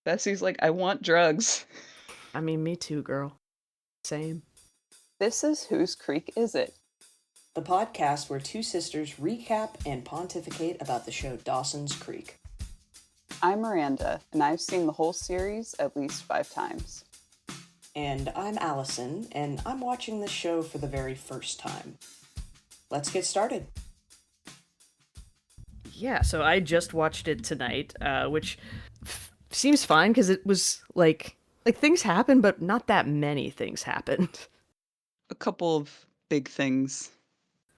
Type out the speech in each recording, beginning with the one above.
Bessie's like, I want drugs. I mean, me too, girl. Same. This is Whose Creek Is It? The podcast where two sisters recap and pontificate about the show Dawson's Creek. I'm Miranda, and I've seen the whole series at least 5 times. And I'm Allison, and I'm watching this show for the very first time. Let's get started. Yeah, so I just watched it tonight, which seems fine because it was like things happened, but not that many things happened. A couple of big things.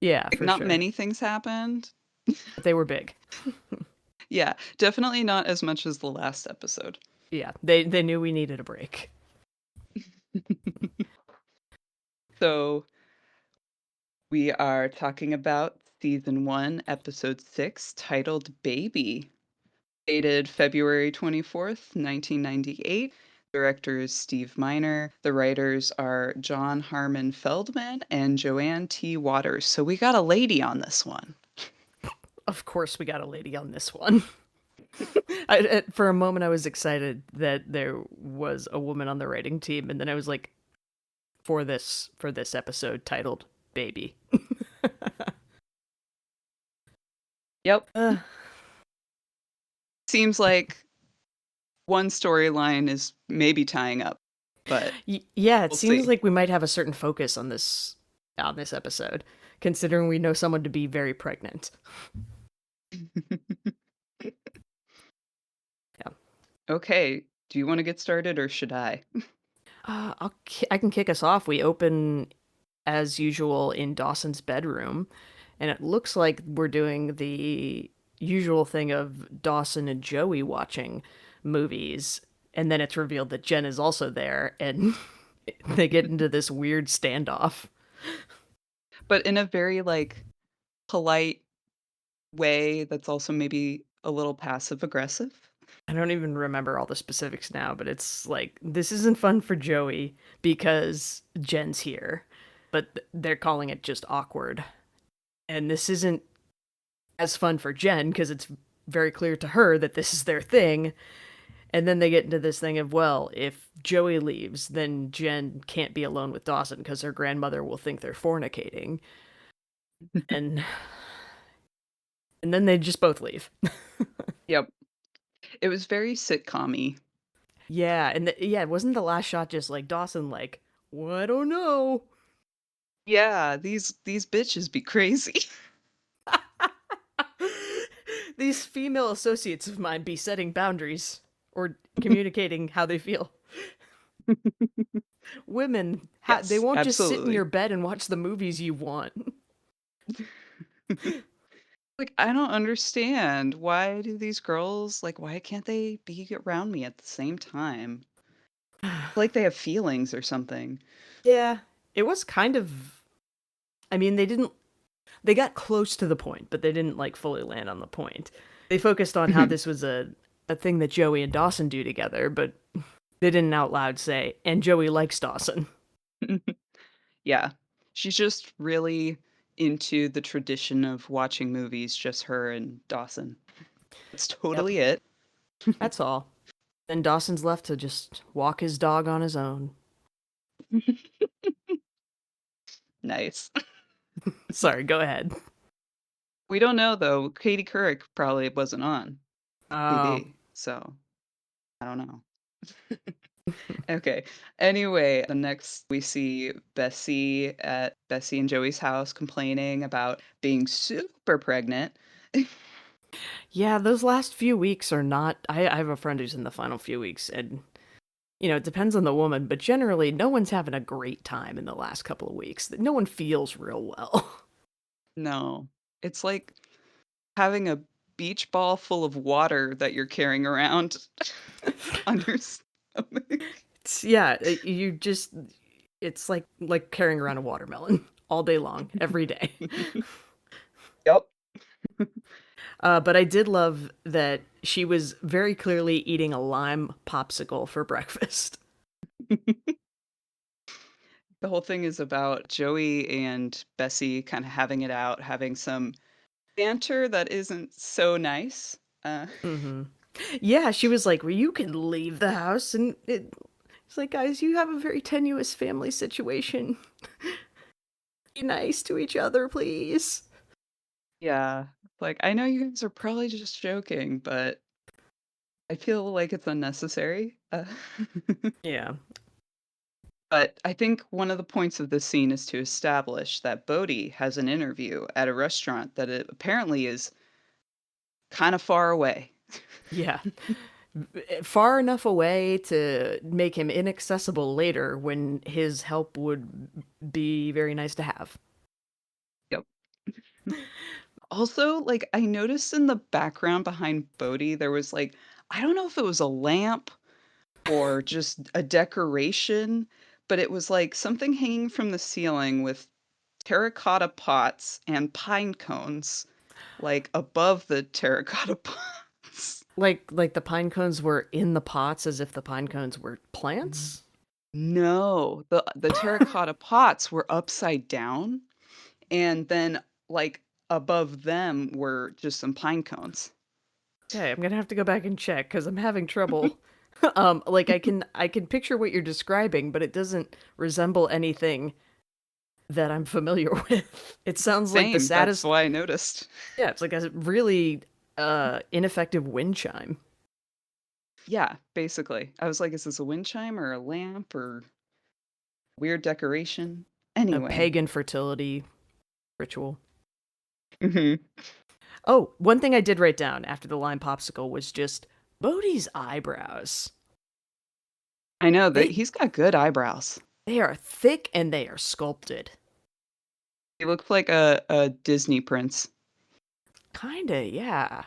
Yeah, Like, for not sure. many things happened. But they were big. Yeah, definitely not as much as the last episode. Yeah, they knew we needed a break. So, we are talking about Season 1, Episode 6, titled Baby. Dated February 24th, 1998. Director is Steve Miner. The writers are John Harmon Feldman and Joanne T. Waters. So we got a lady on this one. Of course, we got a lady on this one. For a moment, I was excited that there was a woman on the writing team, and then I was like, for this episode titled "Baby." Yep. Seems like one storyline is maybe tying up, but yeah, it we'll seems see. like we might have a certain focus on this episode, considering we know someone to be very pregnant. Yeah. Okay, do you want to get started or should I? I can kick us off. We open as usual in Dawson's bedroom, and it looks like we're doing the usual thing of Dawson and Joey watching movies, and then it's revealed that Jen is also there, and they get into this weird standoff. But in a very polite way that's also maybe a little passive aggressive. I don't even remember all the specifics now, but it's like, this isn't fun for Joey because Jen's here, but they're calling it just awkward. And this isn't as fun for Jen because it's very clear to her that this is their thing. And then they get into this thing of, well, if Joey leaves, then Jen can't be alone with Dawson because her grandmother will think they're fornicating. and then they just both leave. Yep. It was very sitcom-y. Yeah, and wasn't the last shot just like Dawson like, well, I don't know. Yeah, these bitches be crazy. These female associates of mine be setting boundaries or communicating how they feel. Women, Yes, they won't just sit in absolutely. your bed and watch the movies you want. Like, I don't understand. Why do these girls, why can't they be around me at the same time? Like they have feelings or something. Yeah, it was kind of. I mean, they got close to the point, but they didn't like fully land on the point. They focused on how this was a thing that Joey and Dawson do together, but they didn't out loud say, and Joey likes Dawson. Yeah. She's just really into the tradition of watching movies, just her and Dawson. That's Yep, totally it. that's all. Then Dawson's left to just walk his dog on his own. Nice. Sorry, go ahead. We don't know though. Katie Couric probably wasn't on Oh, TV, so I don't know. Okay. Anyway, the next we see Bessie at Bessie and Joey's house complaining about being super pregnant. yeah, those last few weeks are not. I have a friend who's in the final few weeks, and it depends on the woman, but generally, no one's having a great time in the last couple of weeks. No one feels real well. No. It's like having a beach ball full of water that you're carrying around on your stomach. You just. It's like carrying around a watermelon all day long, every day. Yep. But I did love that she was very clearly eating a lime popsicle for breakfast. The whole thing is about Joey and Bessie kind of having it out, having some banter that isn't so nice. Mm-hmm. Yeah, she was like, well, you can leave the house. And it's like, guys, you have a very tenuous family situation. Be nice to each other, please. Yeah. Like, I know you guys are probably just joking, but I feel like it's unnecessary. Yeah. But I think one of the points of this scene is to establish that Bodhi has an interview at a restaurant that it apparently is kind of far away. Yeah. Far enough away to make him inaccessible later when his help would be very nice to have. Yep. Also, like, I noticed in the background behind Bodhi, there was like, I don't know if it was a lamp or just a decoration, but it was like something hanging from the ceiling with terracotta pots and pine cones, like above the terracotta pots. Like the pine cones were in the pots as if the pine cones were plants? No, the terracotta pots were upside down, and then, like, above them were just some pine cones. Okay, I'm gonna have to go back and check because I'm having trouble. Like I can picture what you're describing, but it doesn't resemble anything that I'm familiar with. It sounds like the Same, that's saddest. why I noticed. Yeah, it's like a really ineffective wind chime. Yeah, basically. I was like, "Is this a wind chime or a lamp or weird decoration?" A Anyway. pagan fertility ritual. Mhm. Oh, one thing I did write down after the lime popsicle was just Bodhi's eyebrows. I know that They he's got good eyebrows. they are thick and they are sculpted. He looks like a Disney prince. Kinda, yeah.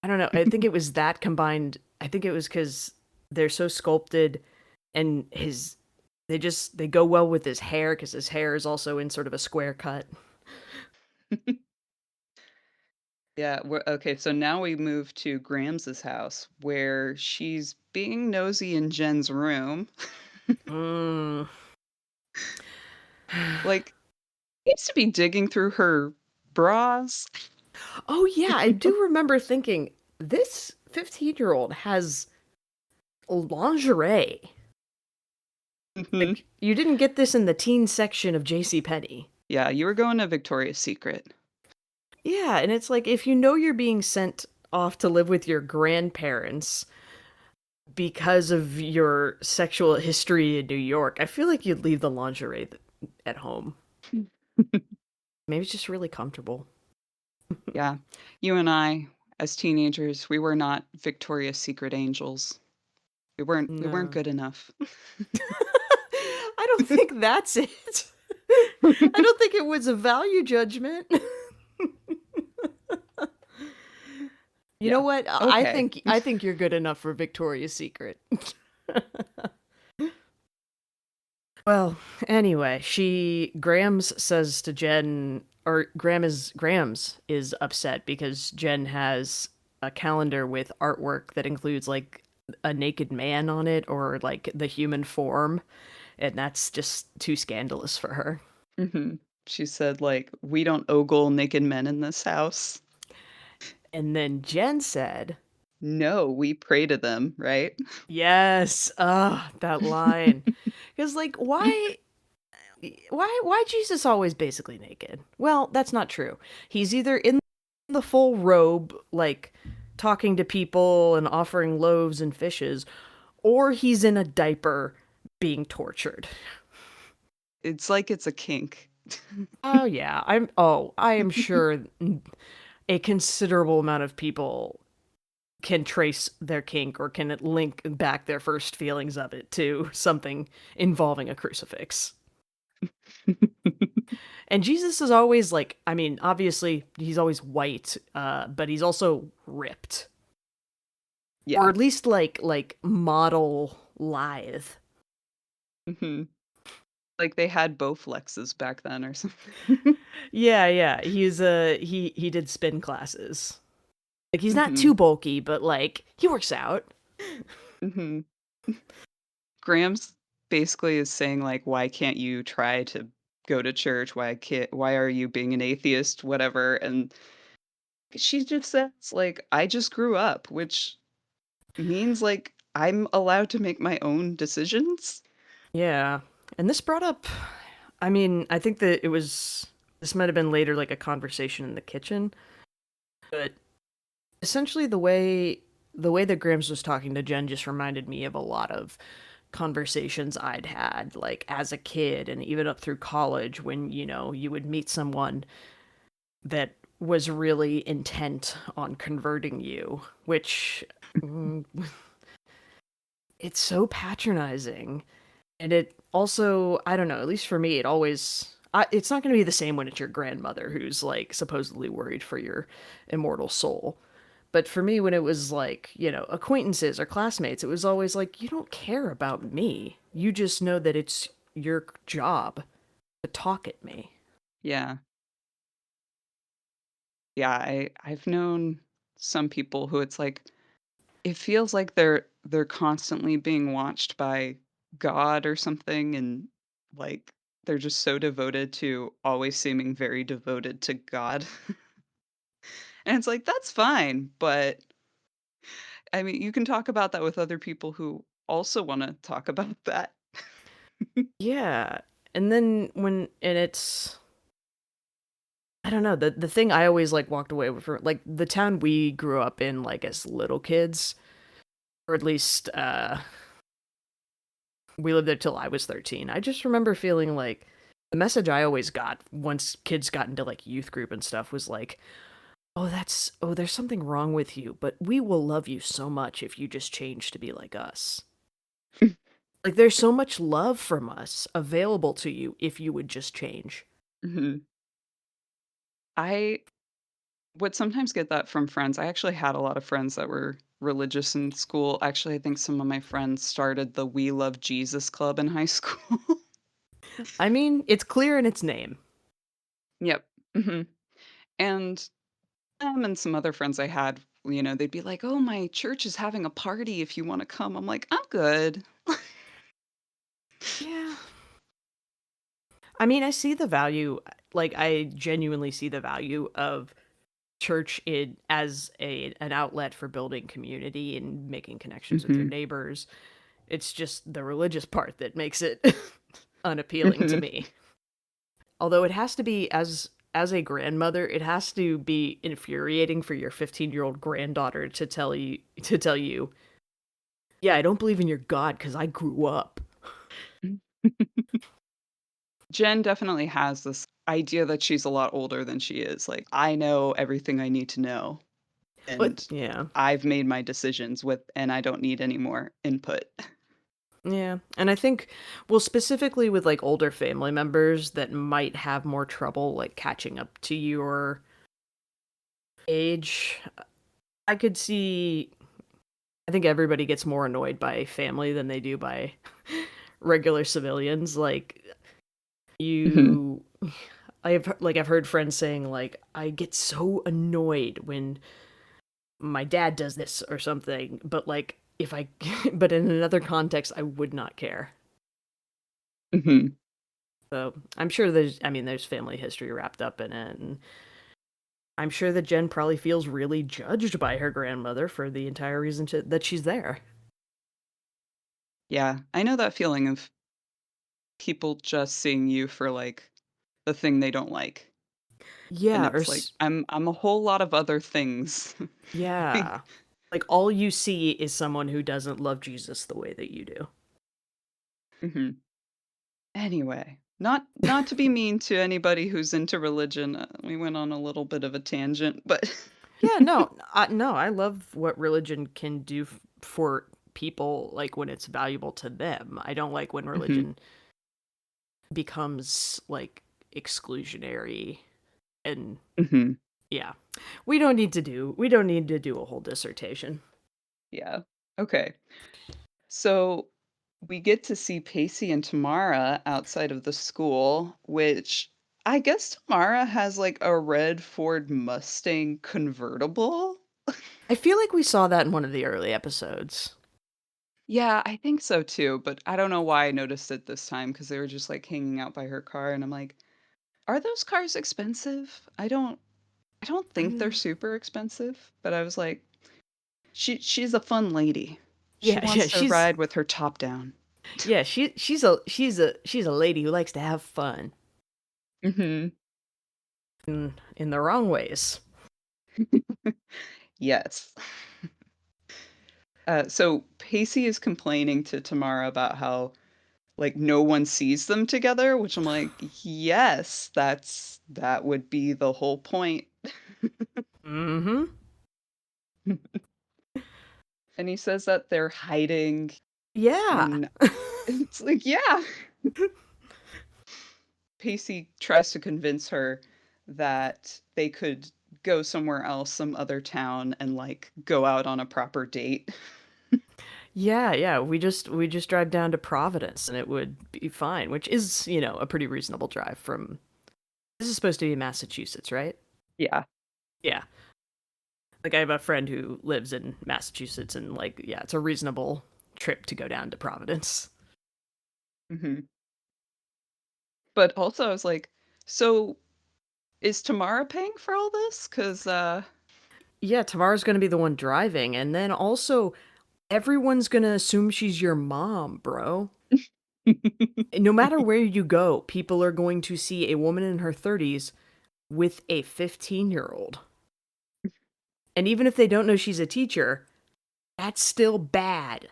I don't know. I think it was that combined. I think it was because they're so sculpted, and they go well with his hair because his hair is also in sort of a square cut. Yeah, we're okay, so now we move to Grams's house, where she's being nosy in Jen's room. Mm. Like, seems to be digging through her bras. Oh yeah, I do remember thinking this 15-year-old has lingerie. Mhm. Like you didn't get this in the teen section of J.C. Penney. Yeah, you were going to Victoria's Secret. Yeah, and it's like if you know you're being sent off to live with your grandparents because of your sexual history in New York, I feel like you'd leave the lingerie at home. Maybe it's just really comfortable. Yeah. You and I, as teenagers, we were not Victoria's Secret angels. We weren't No. good enough. I don't think that's it. I don't think it was a value judgment. You know Yeah. what? I Okay. think I think you're good enough for Victoria's Secret. Well, anyway, Grams says to Jen, or Grams is upset because Jen has a calendar with artwork that includes like a naked man on it or like the human form, and that's just too scandalous for her. Mhm. She said, like, "We don't ogle naked men in this house." And then Jen said, No, we pray to them, right? "Yes, that line." Because like why Jesus always basically naked? Well, that's not true. He's either in the full robe, like talking to people and offering loaves and fishes, or he's in a diaper being tortured. It's like it's a kink. Oh yeah, I am sure a considerable amount of people can trace their kink or can link back their first feelings of it to something involving a crucifix. And Jesus is always like, I mean, obviously he's always white, but he's also ripped, or Yeah. at least like model lithe. Mhm. Like they had Bowflexes back then or something. Yeah, yeah. He did spin classes. Like he's not too Mhm. bulky, but like he works out. Mhm. Graham's basically is saying, like, "Why can't you try to go to church? Why are you being an atheist?" Whatever, and she just says, like, "I just grew up," which means like I'm allowed to make my own decisions. Yeah. And this brought up, I mean, I think that this might have been later like a conversation in the kitchen, but essentially the way that Grams was talking to Jen just reminded me of a lot of conversations I'd had like as a kid and even up through college when, you would meet someone that was really intent on converting you, which mm, it's so patronizing. And it also, I don't know, at least for me, it's not going to be the same when it's your grandmother who's like supposedly worried for your immortal soul. But for me, when it was like, acquaintances or classmates, it was always like, you don't care about me. You just know that it's your job to talk at me. Yeah. Yeah, I've known some people who it's like it feels like they're constantly being watched by God or something, and like they're just so devoted to always seeming very devoted to God. And it's like that's fine, but I mean, you can talk about that with other people who also want to talk about that. Yeah. And then and it's, I don't know, the thing I always like walked away with, like the town we grew up in, like as little kids, or at least we lived there till I was 13. I just remember feeling like the message I always got once kids got into like youth group and stuff was like, there's something wrong with you, but we will love you so much if you just change to be like us. Like there's so much love from us available to you if you would just change. Mhm. I would sometimes get that from friends. I actually had a lot of friends that were religious in school. Actually, I think some of my friends started the We Love Jesus Club in high school. I mean, it's clear in its name. Yep. Mhm. And them and some other friends I had, they'd be like, "Oh, my church is having a party if you wanna come." I'm like, "I'm good." Yeah. I mean, I see the value, like I genuinely see the value of church as an outlet for building community and making connections with your Mhm. neighbors. It's just the religious part that makes it unappealing to Mhm. me. Although it has to be, as a grandmother, it has to be infuriating for your 15-year-old granddaughter to tell you, "Yeah, I don't believe in your god cuz I grew up." Jen definitely has this idea that she's a lot older than she is. Like, I know everything I need to know, But and yeah. I've made my decisions and I don't need any more input. Yeah. And I think, well, specifically with like older family members that might have more trouble like catching up to your age, I could see, I think everybody gets more annoyed by family than they do by regular civilians. Like, Mhm. you, I've heard friends saying, like, I get so annoyed when my dad does this or something, but like, if I, but in another context, I would not care. Mhm. So I'm sure there's family history wrapped up in it, and I'm sure that Jen probably feels really judged by her grandmother for the entire reason that she's there. Yeah, I know that feeling of people just seeing you for, like, the thing they don't like, and Yeah, it's like, I'm a whole lot of other things. Like yeah. Like all you see is someone who doesn't love Jesus the way that you do. mhm. Anyway, not to be mean to anybody who's into religion, we went on a little bit of a tangent, but Yeah, no, no, I love what religion can do for people, like when it's valuable to them. I don't like when Mhm, religion becomes like exclusionary and mhm, yeah. We don't need to do a whole dissertation. yeah. Okay. So, we get to see Pacey and Tamara outside of the school, which I guess Tamara has, like, a red Ford Mustang convertible? I feel like we saw that in one of the early episodes. Yeah, I think so too, but I don't know why I noticed it this time because they were just, like, hanging out by her car, and I'm like, "Are those cars expensive?" I don't think they're I'm super expensive, but I was like, She's a fun lady. She Yeah, wants to she's ride with her top down. yeah, she's a lady who likes to have fun Hmm. in the wrong ways. Yes. So Pacey is complaining to Tamara about how like no one sees them together, which I'm like, yes, that would be the whole point. Mm-hmm. And he says that they're hiding, Yeah. and it's like, yeah. Pacey tries to convince her that they could go somewhere else, some other town, and like go out on a proper date. Yeah. We just drive down to Providence and it would be fine, which is, a pretty reasonable drive from. This is supposed to be Massachusetts, right? Yeah. Yeah. Like I have a friend who lives in Massachusetts and like, yeah, it's a reasonable trip to go down to Providence. Hmm. But also, I was like, so is Tamara paying for all this? Because, Yeah, Tamara's going to be the one driving and then also everyone's going to assume she's your mom, bro. No matter where you go, people are going to see a woman in her 30s with a 15-year-old. And even if they don't know she's a teacher, that's still bad.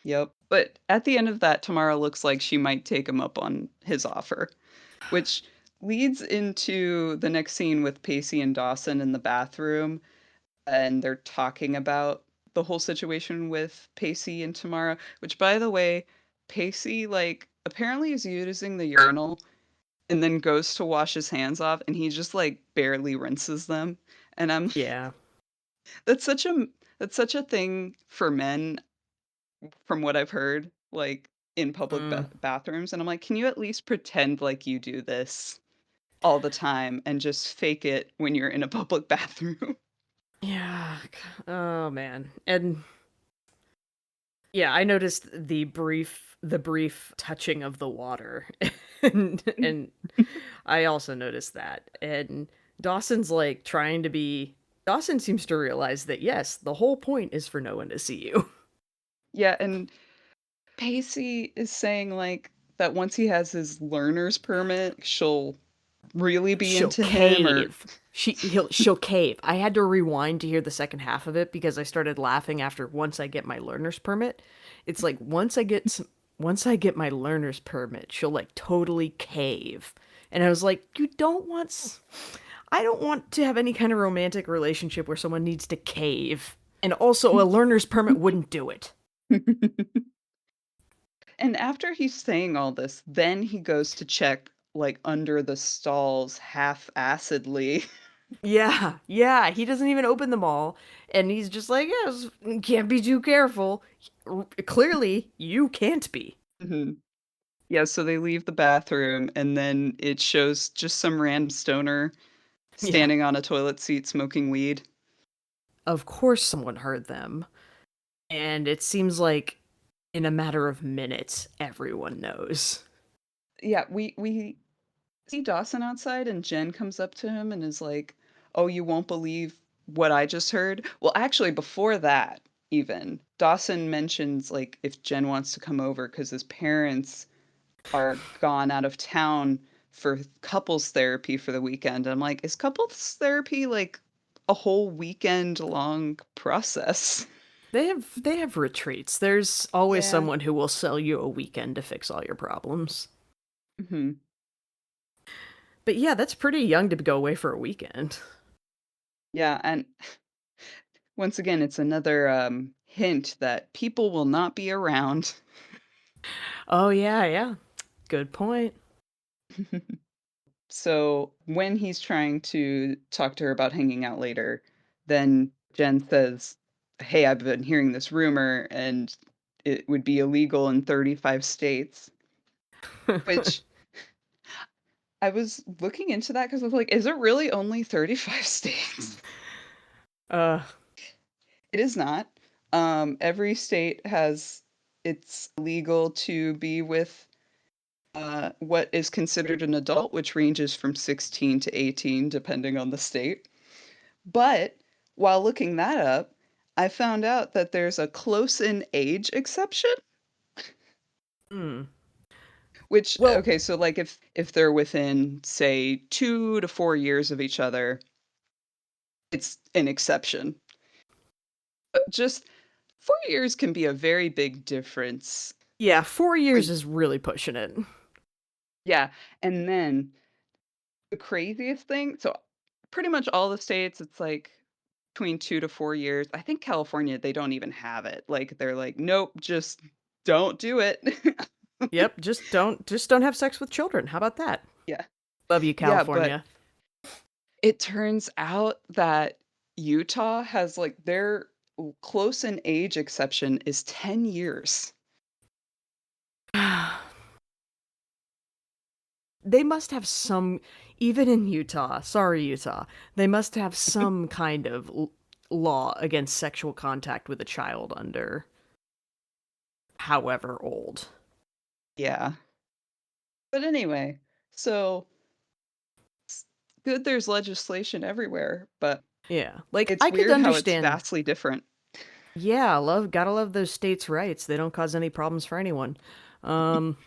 yep. But at the end of that, Tamara looks like she might take him up on his offer, which leads into the next scene with Pacey and Dawson in the bathroom, and they're talking about the whole situation with Pacey and Tamara, which, by the way, Pacey, like, apparently is using the urinal and then goes to wash his hands off, and he just, like, barely rinses them. And I'm Yeah. that's such a that's such a thing for men from what I've heard, like, in public Mm, bathrooms, and I'm like, "Can you at least pretend like you do this all the time and just fake it when you're in a public bathroom?" yeah. Oh man. And yeah, I noticed the brief touching of the water. And I also noticed that. And Dawson's like trying to be Dawson seems to realize that yes, the whole point is for no one to see you. Yeah, and Pacey is saying, like, that once he has his learner's permit, she'll really be She'll into him or cave. She'll cave. I had to rewind to hear the second half of it because I started laughing after once I get my learner's permit. It's like once I get my learner's permit, she'll like totally cave. And I was like, I don't want to have any kind of romantic relationship where someone needs to cave. And also a learner's permit wouldn't do it. And after he's saying all this, then he goes to check, like, under the stalls half-assedly. Yeah, he doesn't even open them all, and he's just like, yes, can't be too careful. Clearly, you can't be. Mhm. Yeah, so they leave the bathroom, and then it shows just some random stoner Yeah, standing on a toilet seat smoking weed. of course someone heard them, and it seems like in a matter of minutes, everyone knows. Yeah, we see Dawson outside, and Jen comes up to him and is like, "Oh, you won't believe what I just heard." Well, actually, before that, even Dawson mentions like if Jen wants to come over because his parents are gone out of town for couples therapy for the weekend. I'm like, is couples therapy like a whole weekend long process? They have retreats. There's always Yeah. someone who will sell you a weekend to fix all your problems. Hmm. But yeah, that's pretty young to go away for a weekend. Yeah, and once again, it's another hint that people will not be around. Oh yeah. Good point. So when he's trying to talk to her about hanging out later, then Jen says, "Hey, I've been hearing this rumor, and it would be illegal in 35 states." Which I was looking into that because I was like, is it really only 35 states? uh It is not. Every state has it's legal to be with what is considered an adult, which ranges from 16 to 18, depending on the state. But while looking that up, I found out that there's a close in age exception, Hmm. which Well, okay, so like if they're within say 2 to 4 years of each other, it's an exception. But just 4 years can be a very big difference. yeah, 4 years When is really pushing it. yeah, and then the craziest thing, so pretty much all the states, it's like between 2 to 4 years. I think California, they don't even have it. Like, they're like, "Nope, just don't do it." Yep, just don't have sex with children. How about that? Yeah. Love you, Yeah, but California. it turns out that Utah has, like, their close in age exception is 10 years. They must have some, even in Utah. Sorry, Utah. They must have some kind of law against sexual contact with a child under however old. Yeah. But anyway, so it's good there's legislation everywhere, but Yeah. Like it's I could weird how it's understand. vastly different. Yeah, gotta love those states' rights. They don't cause any problems for anyone. Um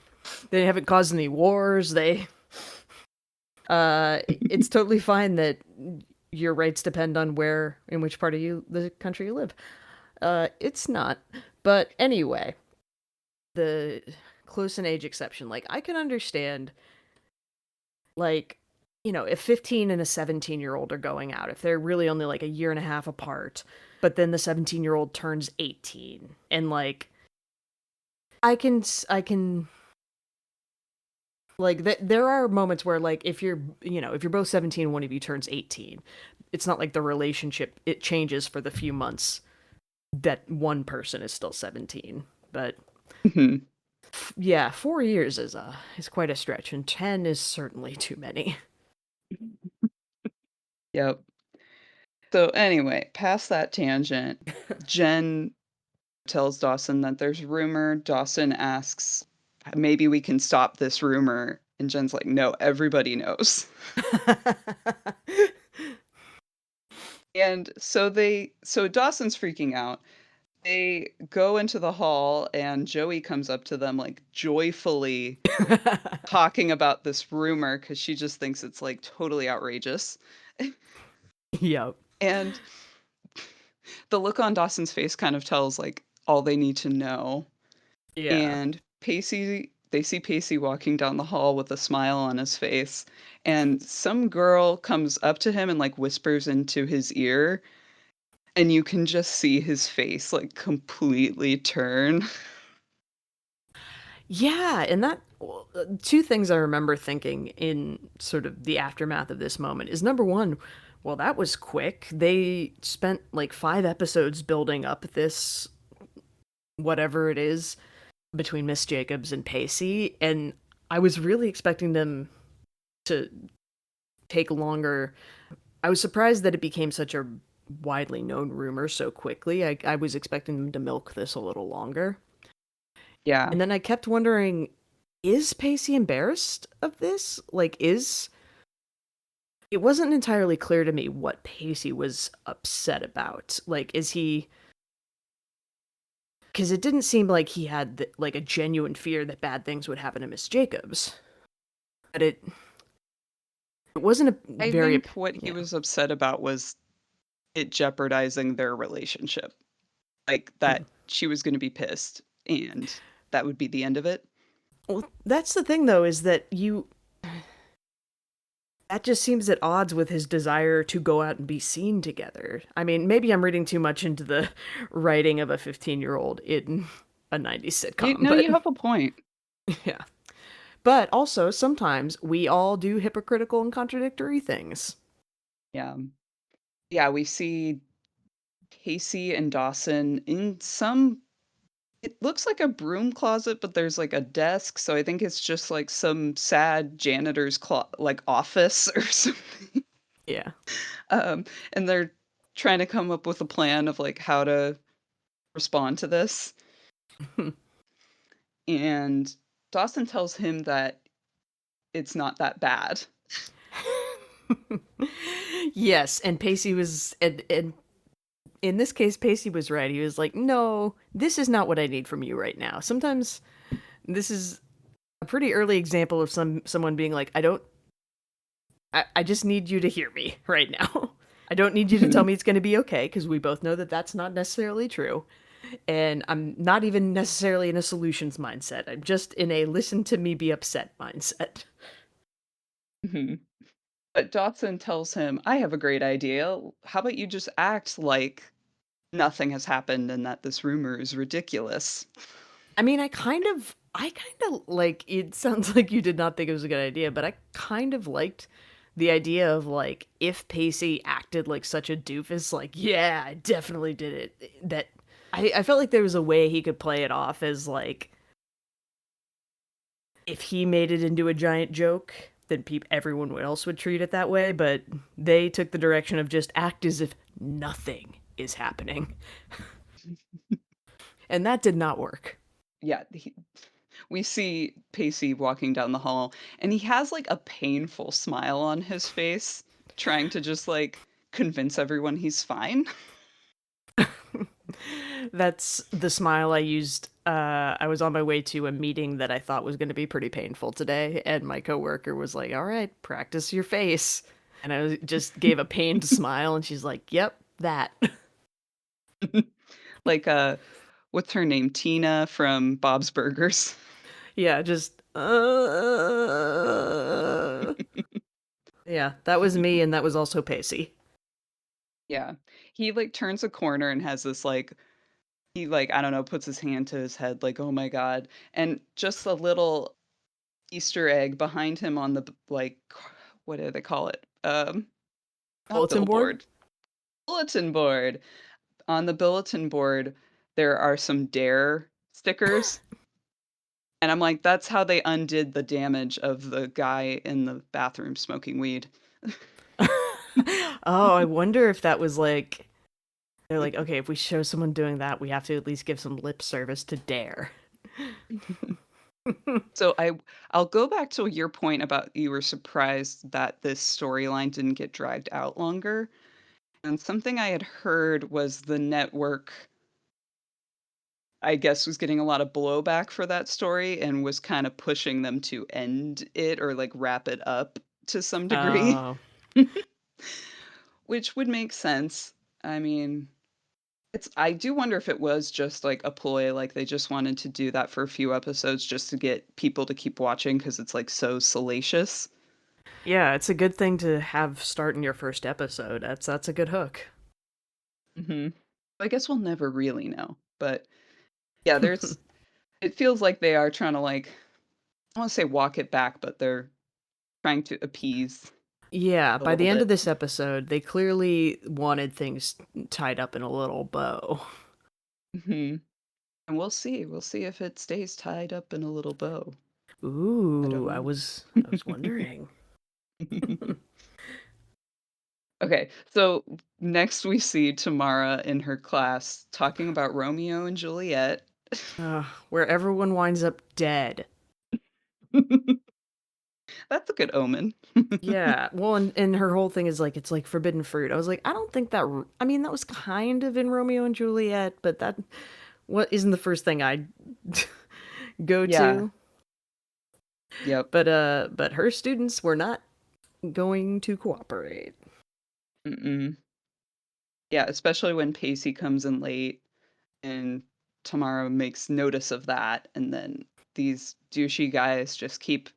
they haven't caused any wars. It's totally fine that your rights depend on where in which part of the country you live. It's not. But anyway, the close in age exception, like I can understand, like, if 15 and a 17-year-old are going out, if they're really only like a year and a half apart, but then the 17-year-old turns 18 and like I can like there are moments where like if you're both 17, one of you turns 18, it's not like the relationship it changes for the few months that one person is still 17. But Mhm. yeah, 4 years is quite a stretch, and 10 is certainly too many. Yep. So anyway, past that tangent, Jen tells Dawson that there's rumor. Dawson asks, "Maybe we can stop this rumor." And Jen's like, "No, everybody knows." And so Dawson's freaking out. They go into the hall and Joey comes up to them like joyfully talking about this rumor cuz she just thinks it's like totally outrageous. Yep. And the look on Dawson's face kind of tells like all they need to know. Yeah. And they see Pacey walking down the hall with a smile on his face, and some girl comes up to him and, like, whispers into his ear, and you can just see his face, like, completely turn. Yeah, and two things I remember thinking in sort of the aftermath of this moment is number one, well, that was quick. They spent like 5 episodes building up this whatever it is between Miss Jacobs and Pacey, and I was really expecting them to take longer. I was surprised that it became such a widely known rumor so quickly. I was expecting them to milk this a little longer. Yeah. And then I kept wondering, is Pacey embarrassed of this? Like, it wasn't entirely clear to me what Pacey was upset about. Like, is he, because it didn't seem like he had like a genuine fear that bad things would happen to Miss Jacobs. But it wasn't a I very, think what he yeah. was upset about was it jeopardizing their relationship, like, Hmm. that she was gonna be pissed, and that would be the end of it. Well, that's the thing though, is that that just seems at odds with his desire to go out and be seen together. I mean, maybe I'm reading too much into the writing of a 15-year-old in a 90s You sitcom, no, but you have a point. yeah. But also, sometimes we all do hypocritical and contradictory things. Yeah. Yeah, we see Casey and Dawson in some it looks like a broom closet, but there's, like, a desk, so I think it's just, like, some sad janitor's like, office or something, Yeah. and they're trying to come up with a plan of, like, how to respond to this, and Dawson tells him that it's not that bad. Yes, and Pacey was, and in this case, Pacey was right. He was like, no, this is not what I need from you right now. Sometimes this is a pretty early example of someone being like, I just need you to hear me right now. I don't need you to tell me it's going to be okay, because we both know that that's not necessarily true. And I'm not even necessarily in a solutions mindset. I'm just in a listen to me be upset mindset. Mhm. But Dawson tells him, "I have a great idea. How about you just act like nothing has happened and that this rumor is ridiculous?" I mean, I kind of like, it sounds like you did not think it was a good idea, but I kind of liked the idea of like, if Pacey acted like such a doofus, like, yeah, I definitely did it. That I felt like there was a way he could play it off as like, if he made it into a giant joke, then everyone else would treat it that way. But they took the direction of just act as if nothing is happening, and that did not work. Yeah, we see Pacey walking down the hall, and he has, like, a painful smile on his face, trying to just, like, convince everyone he's fine. That's the smile I used. I was on my way to a meeting that I thought was going to be pretty painful today, and my coworker was like, "All right, practice your face," and just gave a pained smile, and she's like, "Yep, that." Like, what's her name? Tina from Bob's Burgers. Yeah, just yeah, that was me, and that was also Pacey. Yeah. He, like, turns a corner and has this, like he, like, I don't know, puts his hand to his head like, "Oh my god," and just a little Easter egg behind him on the like, what do they call it? Not Bulletin board. billboard, bulletin board. On the bulletin board, there are some dare stickers, and I'm like, "That's how they undid the damage of the guy in the bathroom smoking weed." Oh, I wonder if that was like, they're like, okay, if we show someone doing that, we have to at least give some lip service to Dare. So I'll go back to your point about you were surprised that this storyline didn't get dragged out longer, and something I had heard was the network, I guess, was getting a lot of blowback for that story and was kinda pushing them to end it or, like, wrap it up to some degree, Oh, which would make sense. I mean, I do wonder if it was just, like, a ploy, like, they just wanted to do that for a few episodes just to get people to keep watching because it's, like, so salacious. yeah, it's a good thing to have start in your first episode. That's a good hook. Mhm. I guess we'll never really know, but, yeah, it feels like they are trying to, like, I wanna say walk it back, but they're trying to appease Yeah, a by little the end of bit. this episode, they clearly wanted things tied up in a little bow. Mhm. And we'll see if it stays tied up in a little bow. I don't Ooh, I know. was I was wondering. Okay, so next we see Tamara in her class talking about Romeo and Juliet. Where everyone winds up dead. That's a good omen. Yeah, well, and her whole thing is like, it's like forbidden fruit. I was like, I don't think that. I mean, that was kind of in Romeo and Juliet, but that what isn't the first thing I go Yeah. to. Yep. But her students were not going to cooperate. Mm-mm. Yeah, especially when Pacey comes in late and Tamara makes notice of that, and then these douchey guys just keep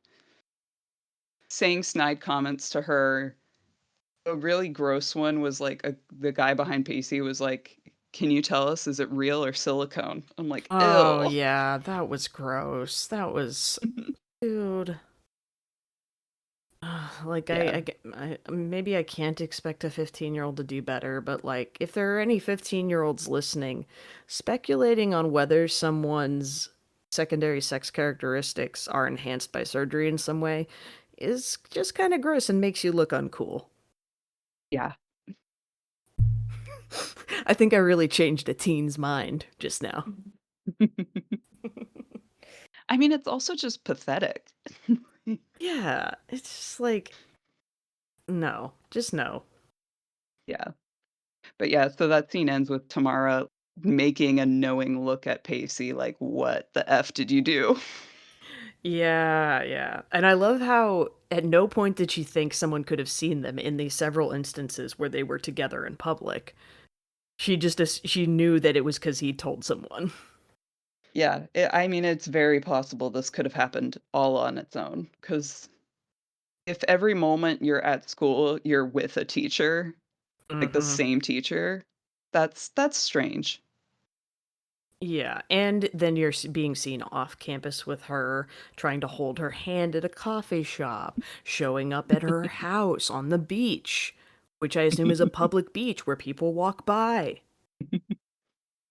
saying snide comments to her. A really gross one was like the guy behind Pacey was like, "Can you tell us, is it real or silicone?" I'm like, Oh "Ew." yeah, that was gross. That was, dude. Like Yeah. maybe I can't expect a 15-year-old to do better, but like, if there are any 15-year-olds listening, speculating on whether someone's secondary sex characteristics are enhanced by surgery in some way is just kind of gross and makes you look uncool. Yeah. I think I really changed a teen's mind just now. I mean, it's also just pathetic. Yeah, it's just like, no, just no. Yeah. But yeah, so that scene ends with Tamara making a knowing look at Pacey like, "What the F did you do?" Yeah, yeah. And I love how at no point did she think someone could have seen them in the several instances where they were together in public. She knew that it was because he told someone. Yeah, I mean, it's very possible this could have happened all on its own. Because if every moment you're at school, you're with a teacher, like the Hmm. same teacher, that's strange. Yeah, and then you're being seen off campus with her, trying to hold her hand at a coffee shop, showing up at her house on the beach, which I assume is a public beach where people walk by. They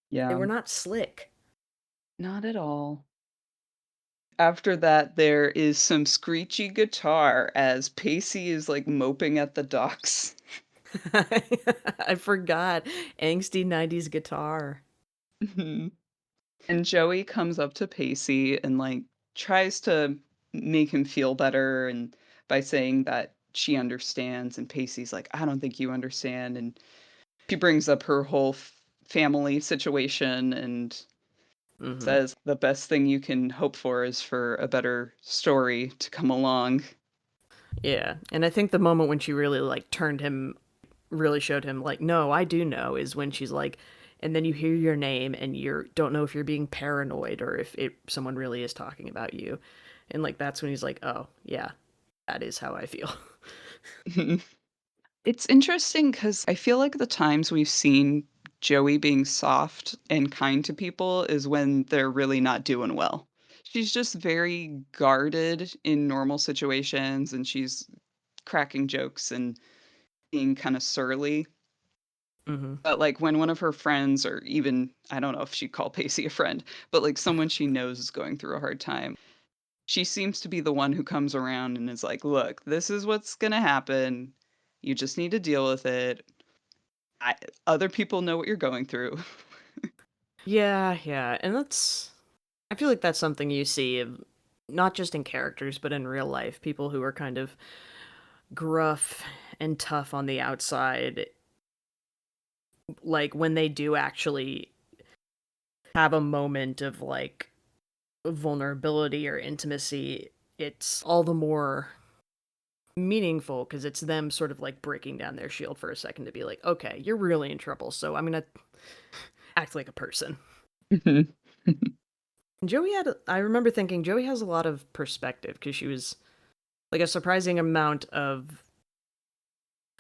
Yeah, were not slick. not at all. After that, there is some screechy guitar as Pacey is, like, moping at the docks. I forgot. Angsty 90s guitar. Mhm. And Joey comes up to Pacey and, like, tries to make him feel better and by saying that she understands, and Pacey's like, "I don't think you understand," and she brings up her whole family situation and Hmm. says the best thing you can hope for is for a better story to come along. Yeah, and I think the moment when she really like turned him, really showed him like, no, I do know, is when she's like, and then you hear your name and you don't know if you're being paranoid or if someone really is talking about you, and like that's when he's like, oh yeah, that is how I feel. It's interesting because I feel like the times we've seen Joey being soft and kind to people is when they're really not doing well. She's just very guarded in normal situations, and she's cracking jokes and being kinda surly. Hmm. But, like, when one of her friends or even I don't know if she'd call Pacey a friend, but, like, someone she knows is going through a hard time, she seems to be the one who comes around and is like, "Look, this is what's gonna happen. You just need to deal with it. I other people know what you're going through." Yeah, yeah, and I feel like that's something you see not just in characters but in real life. People who are kind of gruff and tough on the outside, like when they do actually have a moment of like vulnerability or intimacy, it's all the more meaningful because it's them sort of like breaking down their shield for a second to be like, okay, you're really in trouble, so I'm gonna act like a person. Mhm. I remember thinking Joey has a lot of perspective because she was like a surprising amount of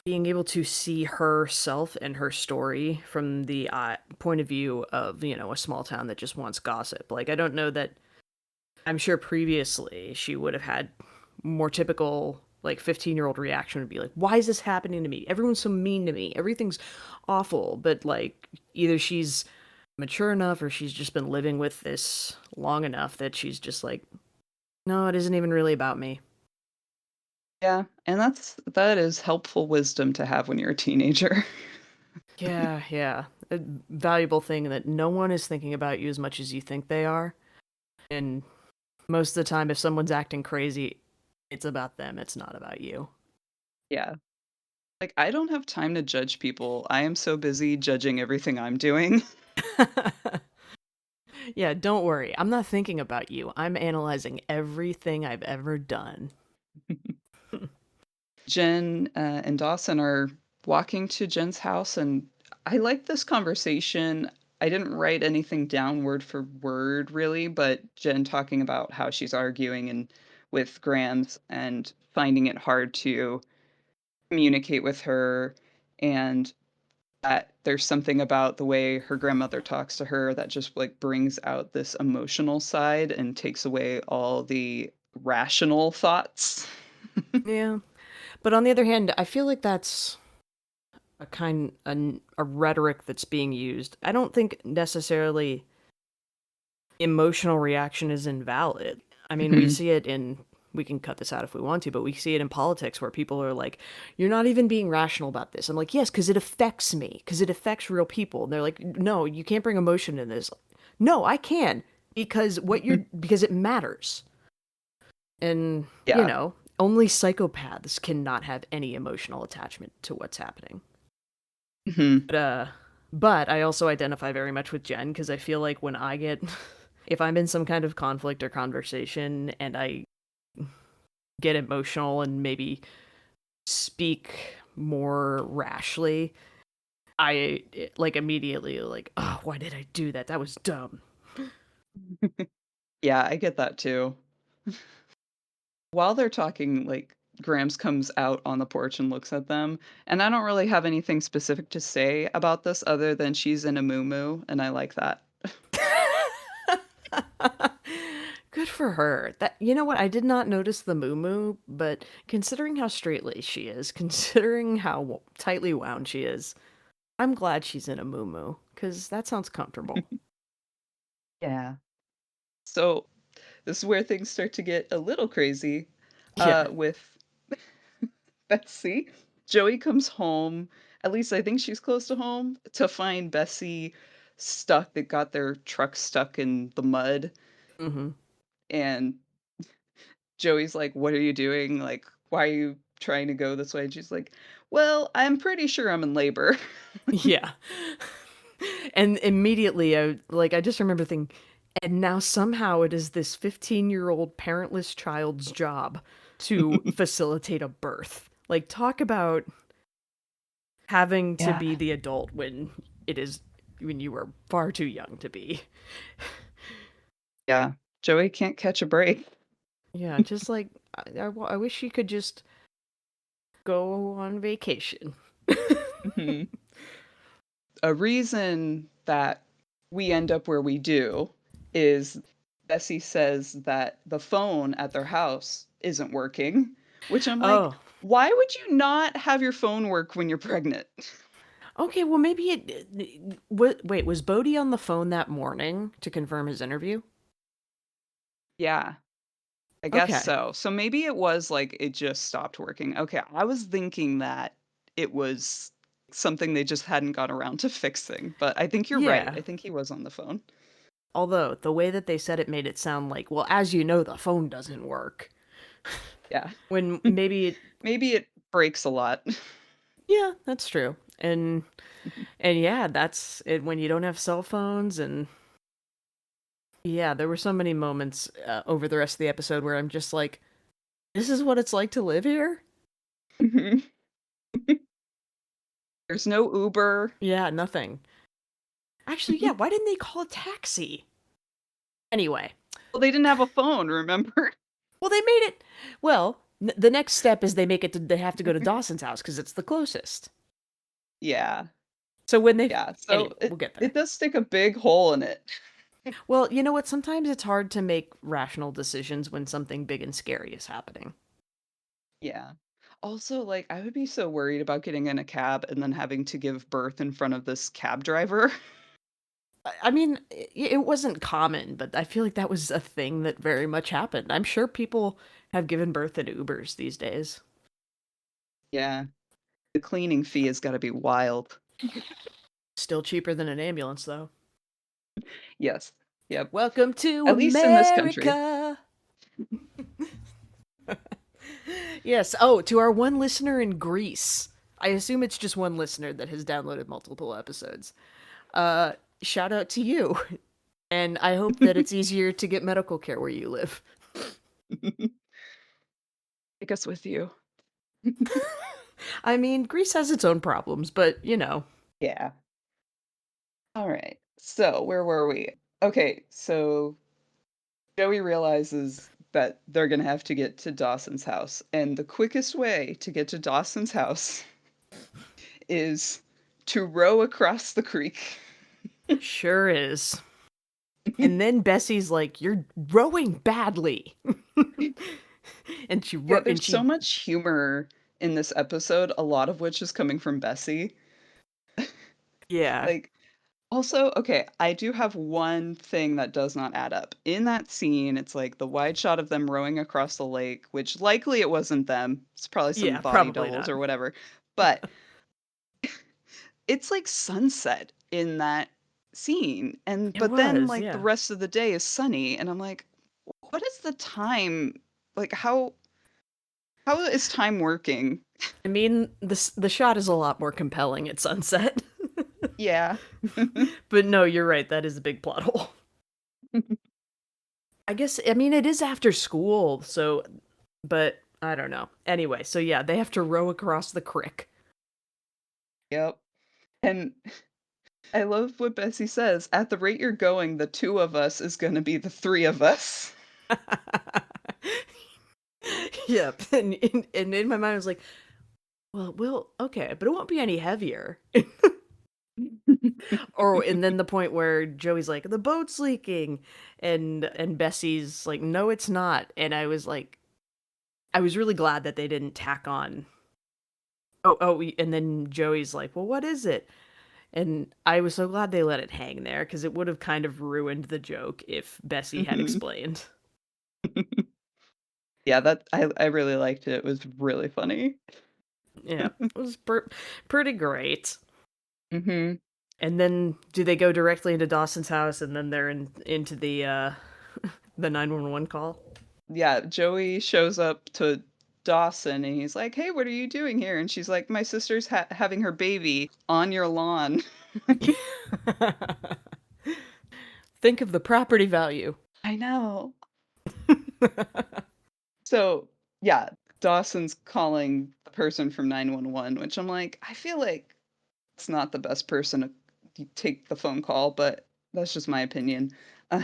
being able to see herself and her story from the point of view of, a small town that just wants gossip. Like, I don't know that I'm sure previously she would have had more typical like 15-year-old reaction would be like, why is this happening to me? Everyone's so mean to me. Everything's awful. But like either she's mature enough or she's just been living with this long enough that she's just like, no, it isn't even really about me. Yeah, and that is helpful wisdom to have when you're a teenager. Yeah, yeah. A valuable thing that no one is thinking about you as much as you think they are. And most of the time, if someone's acting crazy, it's about them. It's not about you. Yeah. Like, I don't have time to judge people. I am so busy judging everything I'm doing. Yeah, don't worry. I'm not thinking about you. I'm analyzing everything I've ever done. Jen, and Dawson are walking to Jen's house, and I like this conversation. I didn't write anything down word for word really, but Jen talking about how she's arguing and with Grams and finding it hard to communicate with her, and that there's something about the way her grandmother talks to her that just, like, brings out this emotional side and takes away all the rational thoughts. Yeah. But on the other hand, I feel like that's a rhetoric that's being used. I don't think necessarily emotional reaction is invalid. I mean, we Mhm. see it in we can cut this out if we want to, but we see it in politics where people are like, "You're not even being rational about this." I'm like, "Yes, because it affects me, because it affects real people." And they're like, "No, you can't bring emotion in this." No, I can because it matters. And Yeah. only psychopaths cannot have any emotional attachment to what's happening. Mhm. But I also identify very much with Jen because I feel like when I get, if I'm in some kind of conflict or conversation and I get emotional and maybe speak more rashly, I like immediately like, oh, why did I do that? That was dumb. Yeah, I get that too. While they're talking, like, Grams comes out on the porch and looks at them, and I don't really have anything specific to say about this other than she's in a muumuu, and I like that. Good for her. That, you know what? I did not notice the moo but considering how straight laced she is, considering how tightly wound she is, I'm glad she's in a moo because that sounds comfortable. Yeah. So, this is where things start to get a little crazy, Yeah. with Bessie. Joey comes home, at least I think she's close to home, to find Bessie stuck. They got their truck stuck in the mud, Hmm. and Joey's like, "What are you doing? Like, why are you trying to go this way?" And she's like, "Well, I'm pretty sure I'm in labor." Yeah. And immediately, I just remember thinking, and now somehow it is this 15-year-old parentless child's job to facilitate a birth. Like, talk about having to Yeah. be the adult when you were far too young to be. Yeah. Joey can't catch a break. Yeah, just like I wish you could just go on vacation. Mhm. A reason that we end up where we do is Bessie says that the phone at their house isn't working, which I'm like, Oh, why would you not have your phone work when you're pregnant? okay. Well, maybe wait, was Bodie on the phone that morning to confirm his interview? Yeah, I guess Okay. so. So maybe it was like it just stopped working. Okay, I was thinking that it was something they just hadn't got around to fixing, but I think you're right. Yeah. I think he was on the phone. Although the way that they said it made it sound like, well, as you know, the phone doesn't work. Yeah. When maybe Maybe it breaks a lot. yeah, that's true. And yeah, that's it when you don't have cell phones and yeah, there were so many moments over the rest of the episode where I'm just like, this is what it's like to live here? There's no Uber. Yeah, nothing. Actually, yeah, why didn't they call a taxi? Anyway, Well, they didn't have a phone, remember? well, they made it. Well, the next step is they have to go to Dawson's house because it's the closest. Yeah, So when they, yeah. anyway, So we'll get it there. does stick a big hole in it. Well, you know what? Sometimes it's hard to make rational decisions when something big and scary is happening. Yeah. Also, like, I would be so worried about getting in a cab and then having to give birth in front of this cab driver. I mean, it wasn't common, but I feel like that was a thing that very much happened. I'm sure people have given birth in Ubers these days. Yeah. The cleaning fee has gotta be wild. Still cheaper than an ambulance, though. Yes. Yep. Welcome to At least in this country. America. Yes. Oh, to our one listener in Greece. I assume it's just one listener that has downloaded multiple episodes. Uh, Shout out to you. And I hope that it's easier to get medical care where you live. Take us with you. I mean, Greece has its own problems, but you know. Yeah. Alright. So, where were we? Okay, so Joey realizes that they're gonna have to get to Dawson's house, and the quickest way to get to Dawson's house is to row across the creek. Sure is. And then Bessie's like, "You're rowing badly," and Yeah, there's so much humor in this episode, a lot of which is coming from Bessie. yeah, Like, also, okay, I do have one thing that does not add up. In that scene, it's like the wide shot of them rowing across the lake, which likely it wasn't them. It's probably some yeah, body probably doubles not. or whatever. But it's like sunset in that scene. And It but then was, like the yeah, rest of the day is sunny and I'm like, what is the time? Like how is time working? I mean, the shot is a lot more compelling at sunset. Yeah. But no, you're right. That is a big plot hole. I guess, I mean, it is after school, so, but I don't know. Anyway, so yeah, they have to row across the creek. Yep. And I love what Bessie says. At the rate you're going, the two of us is going to be the three of us. Yep. And in my mind, I was like, well, okay, but it won't be any heavier. And then the point where Joey's like, the boat's leaking, and Bessie's like, no, it's not. And I was like, I was really glad that they didn't tack on. And then Joey's like, well, what is it? And I was so glad they let it hang there because it would have kind of ruined the joke if Bessie had explained. Yeah, that I really liked it. It was really funny. Yeah, it was pretty great. Hmm. And then do they go directly into Dawson's house and then they're into the the 911 call? Yeah, Joey shows up to Dawson and he's like, "Hey, what are you doing here?" And she's like, "My sister's having her baby on your lawn." Think of the property value. I know. So, yeah, Dawson's calling the person from 911, which I'm like, I feel like it's not the best person to take the phone call, but that's just my opinion. Uh,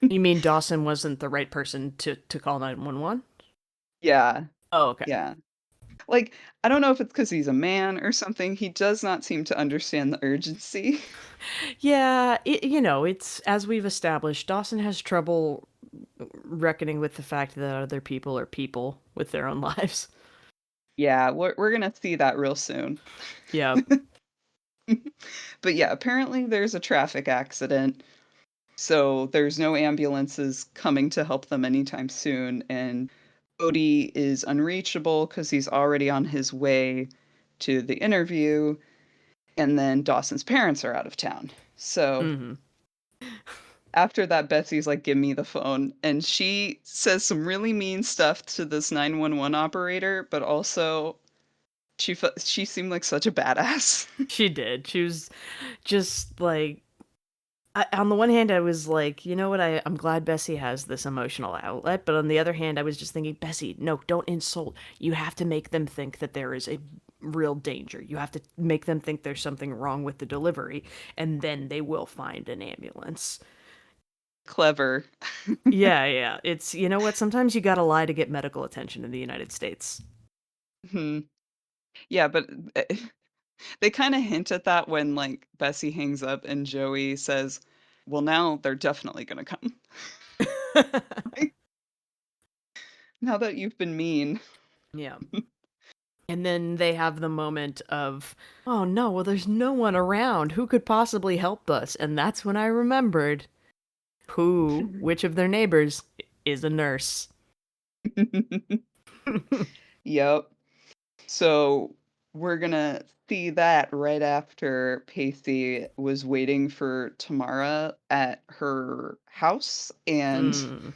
You mean Dawson wasn't the right person to call 911? yeah, Oh, okay. yeah. Like, I don't know if it's because he's a man or something. He does not seem to understand the urgency. Yeah, it's as we've established, Dawson has trouble reckoning with the fact that other people are people with their own lives. Yeah, we're gonna see that real soon. Yeah. But yeah, apparently there's a traffic accident, so there's no ambulances coming to help them anytime soon, and Bodhi is unreachable because he's already on his way to the interview, and then Dawson's parents are out of town. So Hmm. after that, Betsy's like, "Give me the phone," and she says some really mean stuff to this 911 operator, but also she seemed like such a badass. She did. She was just like, on the one hand, I was like, you know what? I'm glad Bessie has this emotional outlet. But on the other hand, I was just thinking, Bessie, no, don't insult. You have to make them think that there is a real danger. You have to make them think there's something wrong with the delivery, and then they will find an ambulance. Clever. Yeah, yeah. It's, you know what? Sometimes you gotta lie to get medical attention in the United States. Hmm. Yeah, but they kind of hint at that when like Bessie hangs up and Joey says, "Well, now they're definitely gonna come." Now that you've been mean. Yeah. And then they have the moment of, oh no, well, there's no one around. Who could possibly help us? And that's when I remembered which of their neighbors is a nurse. Yep. So we're gonna see that right after Pacey was waiting for Tamara at her house and Mm,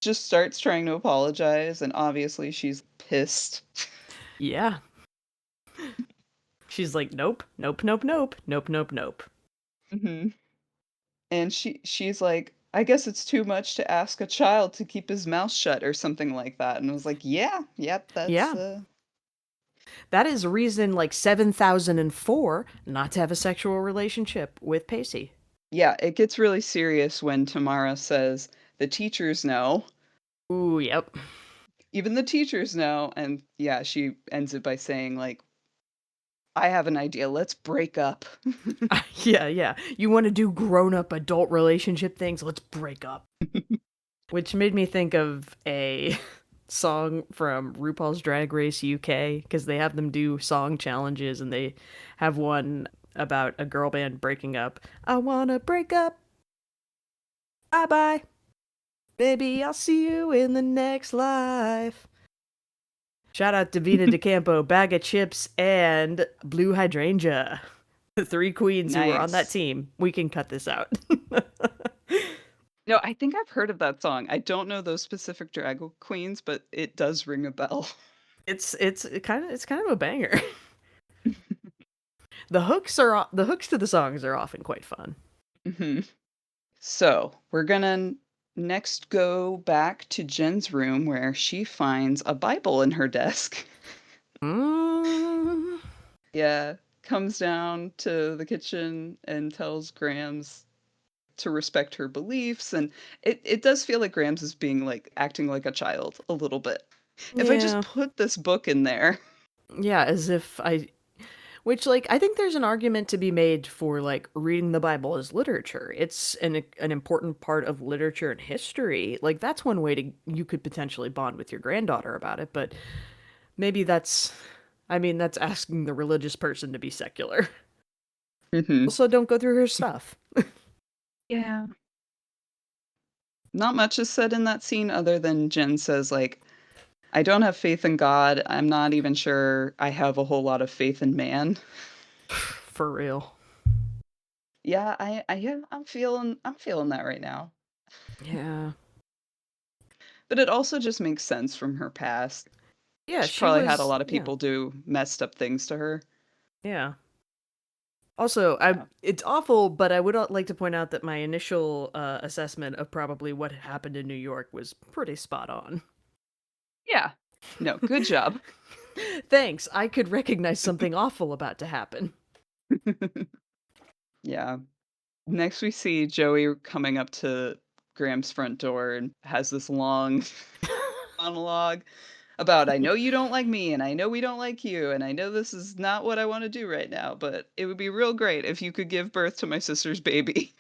just starts trying to apologize, and obviously she's pissed. yeah. She's like, nope, nope, nope, nope, nope, nope, nope. Hmm. And she's like, "I guess it's too much to ask a child to keep his mouth shut," or something like that. And I was like, "Yeah, yep, that's Yeah. That is reason like 7,004 not to have a sexual relationship with Pacey. yeah, it gets really serious when Tamara says the teachers know. Ooh, yep. Even the teachers know, and yeah, she ends it by saying like, "I have an idea. Let's break up." Yeah, yeah. You want to do grown up adult relationship things? Let's break up. Which made me think of a song from RuPaul's Drag Race UK because they have them do song challenges and they have one about a girl band breaking up. I wanna break up. Bye bye. Maybe I'll see you in the next life. Shout out to Vina DeCampo, Bag of Chips, and Blue Hydrangea. The three queens who were on that Nice. team. We can cut this out. No, I think I've heard of that song. I don't know those specific drag queens, but it does ring a bell. It's kind of a banger. The hooks to the songs are often quite fun. Mhm. So, we're gonna next go back to Jen's room where she finds a Bible in her desk. Mm, Yeah, comes down to the kitchen and tells Grams to respect her beliefs, and it does feel like Grams is being, like, acting like a child a little bit. "If I just yeah, put this book in there." yeah, as if I which, like, I think there's an argument to be made for, like, reading the Bible as literature. It's an important part of literature and history. Like, that's one way to you could potentially bond with your granddaughter about it, but maybe that's asking the religious person to be secular. Mhm. Also, don't go through her stuff. Yeah. Not much is said in that scene other than Jen says, like, "I don't have faith in God. I'm not even sure I have a whole lot of faith in man." For real. Yeah, yeah, I'm feeling that right now. Yeah. But it also just makes sense from her past. Yeah, She she probably had a was, lot of yeah. people do messed up things to her. Yeah. Also, I Yeah. it's awful, but I would like to point out that my initial assessment of probably what happened in New York was pretty spot on. Yeah. No, good job. Thanks. I could recognize something awful about to happen. Yeah. Next we see Joey coming up to Graham's front door and has this long monologue about, "I know you don't like me, and I know we don't like you, and I know this is not what I wanna do right now, but it would be real great if you could give birth to my sister's baby."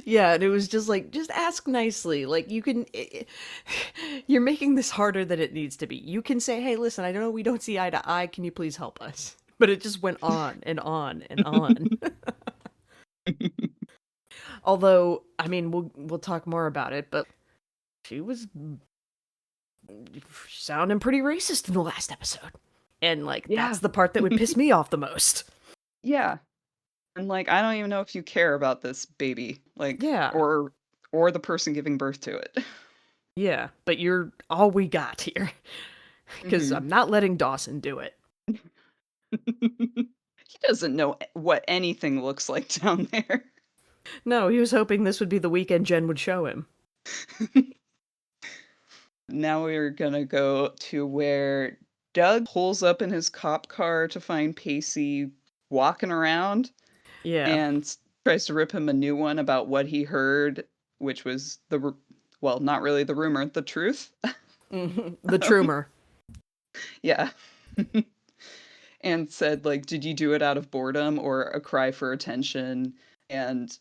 Yeah, and it was just like, just ask nicely. Like, you're making this harder than it needs to be. You can say, hey, listen, I know we don't see eye to eye. Can you please help us? But it just went on and on and on. Although, I mean, we'll talk more about it, but she was sounding pretty racist in the last episode. And, like, Yeah. that's the part that would piss me off the most. Yeah. And, like, I don't even know if you care about this baby, like, Yeah. or the person giving birth to it. Yeah. But you're all we got here. Because Mhm. I'm not letting Dawson do it. He doesn't know what anything looks like down there. No, he was hoping this would be the weekend Jen would show him. Now we're gonna go to where Doug pulls up in his cop car to find Pacey walking around Yeah. and tries to rip him a new one about what he heard, which was well, not really the rumor, the truth. The Trumer. Yeah. And said, like, "Did you do it out of boredom or a cry for attention?" And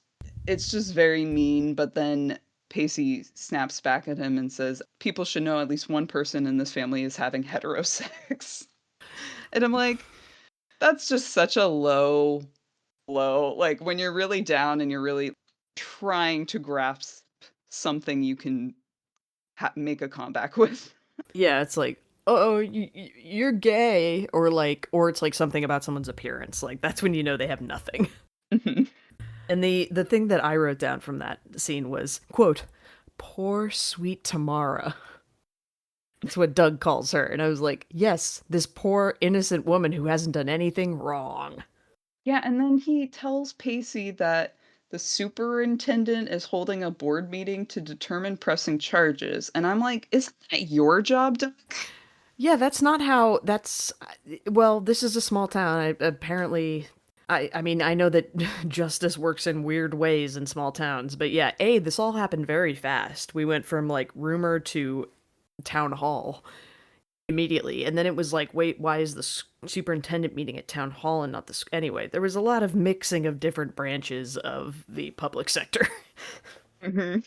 it's just very mean, but then Pacey snaps back at him and says, "People should know at least one person in this family is having heterosex." And I'm like, that's just such a low, like, when you're really down and you're really trying to grasp something you can make a comeback with. Yeah, it's like, oh, you're gay, or like, or it's like something about someone's appearance. Like that's when you know they have nothing. Mhm. And the thing that I wrote down from that scene was, quote, "Poor sweet Tamara." That's what Doug calls her, and I was like, yes, this poor innocent woman who hasn't done anything wrong. Yeah, and then he tells Pacey that the superintendent is holding a board meeting to determine pressing charges, and I'm like, "Isn't that your job, Doug?" Yeah, that's not how. That's well, this is a small town. Apparently, I mean, I know that justice works in weird ways in small towns, but yeah, this all happened very fast. We went from like rumor to town hall immediately, and then it was like, wait, why is the superintendent meeting at town hall and not the anyway? There was a lot of mixing of different branches of the public sector. Mhm.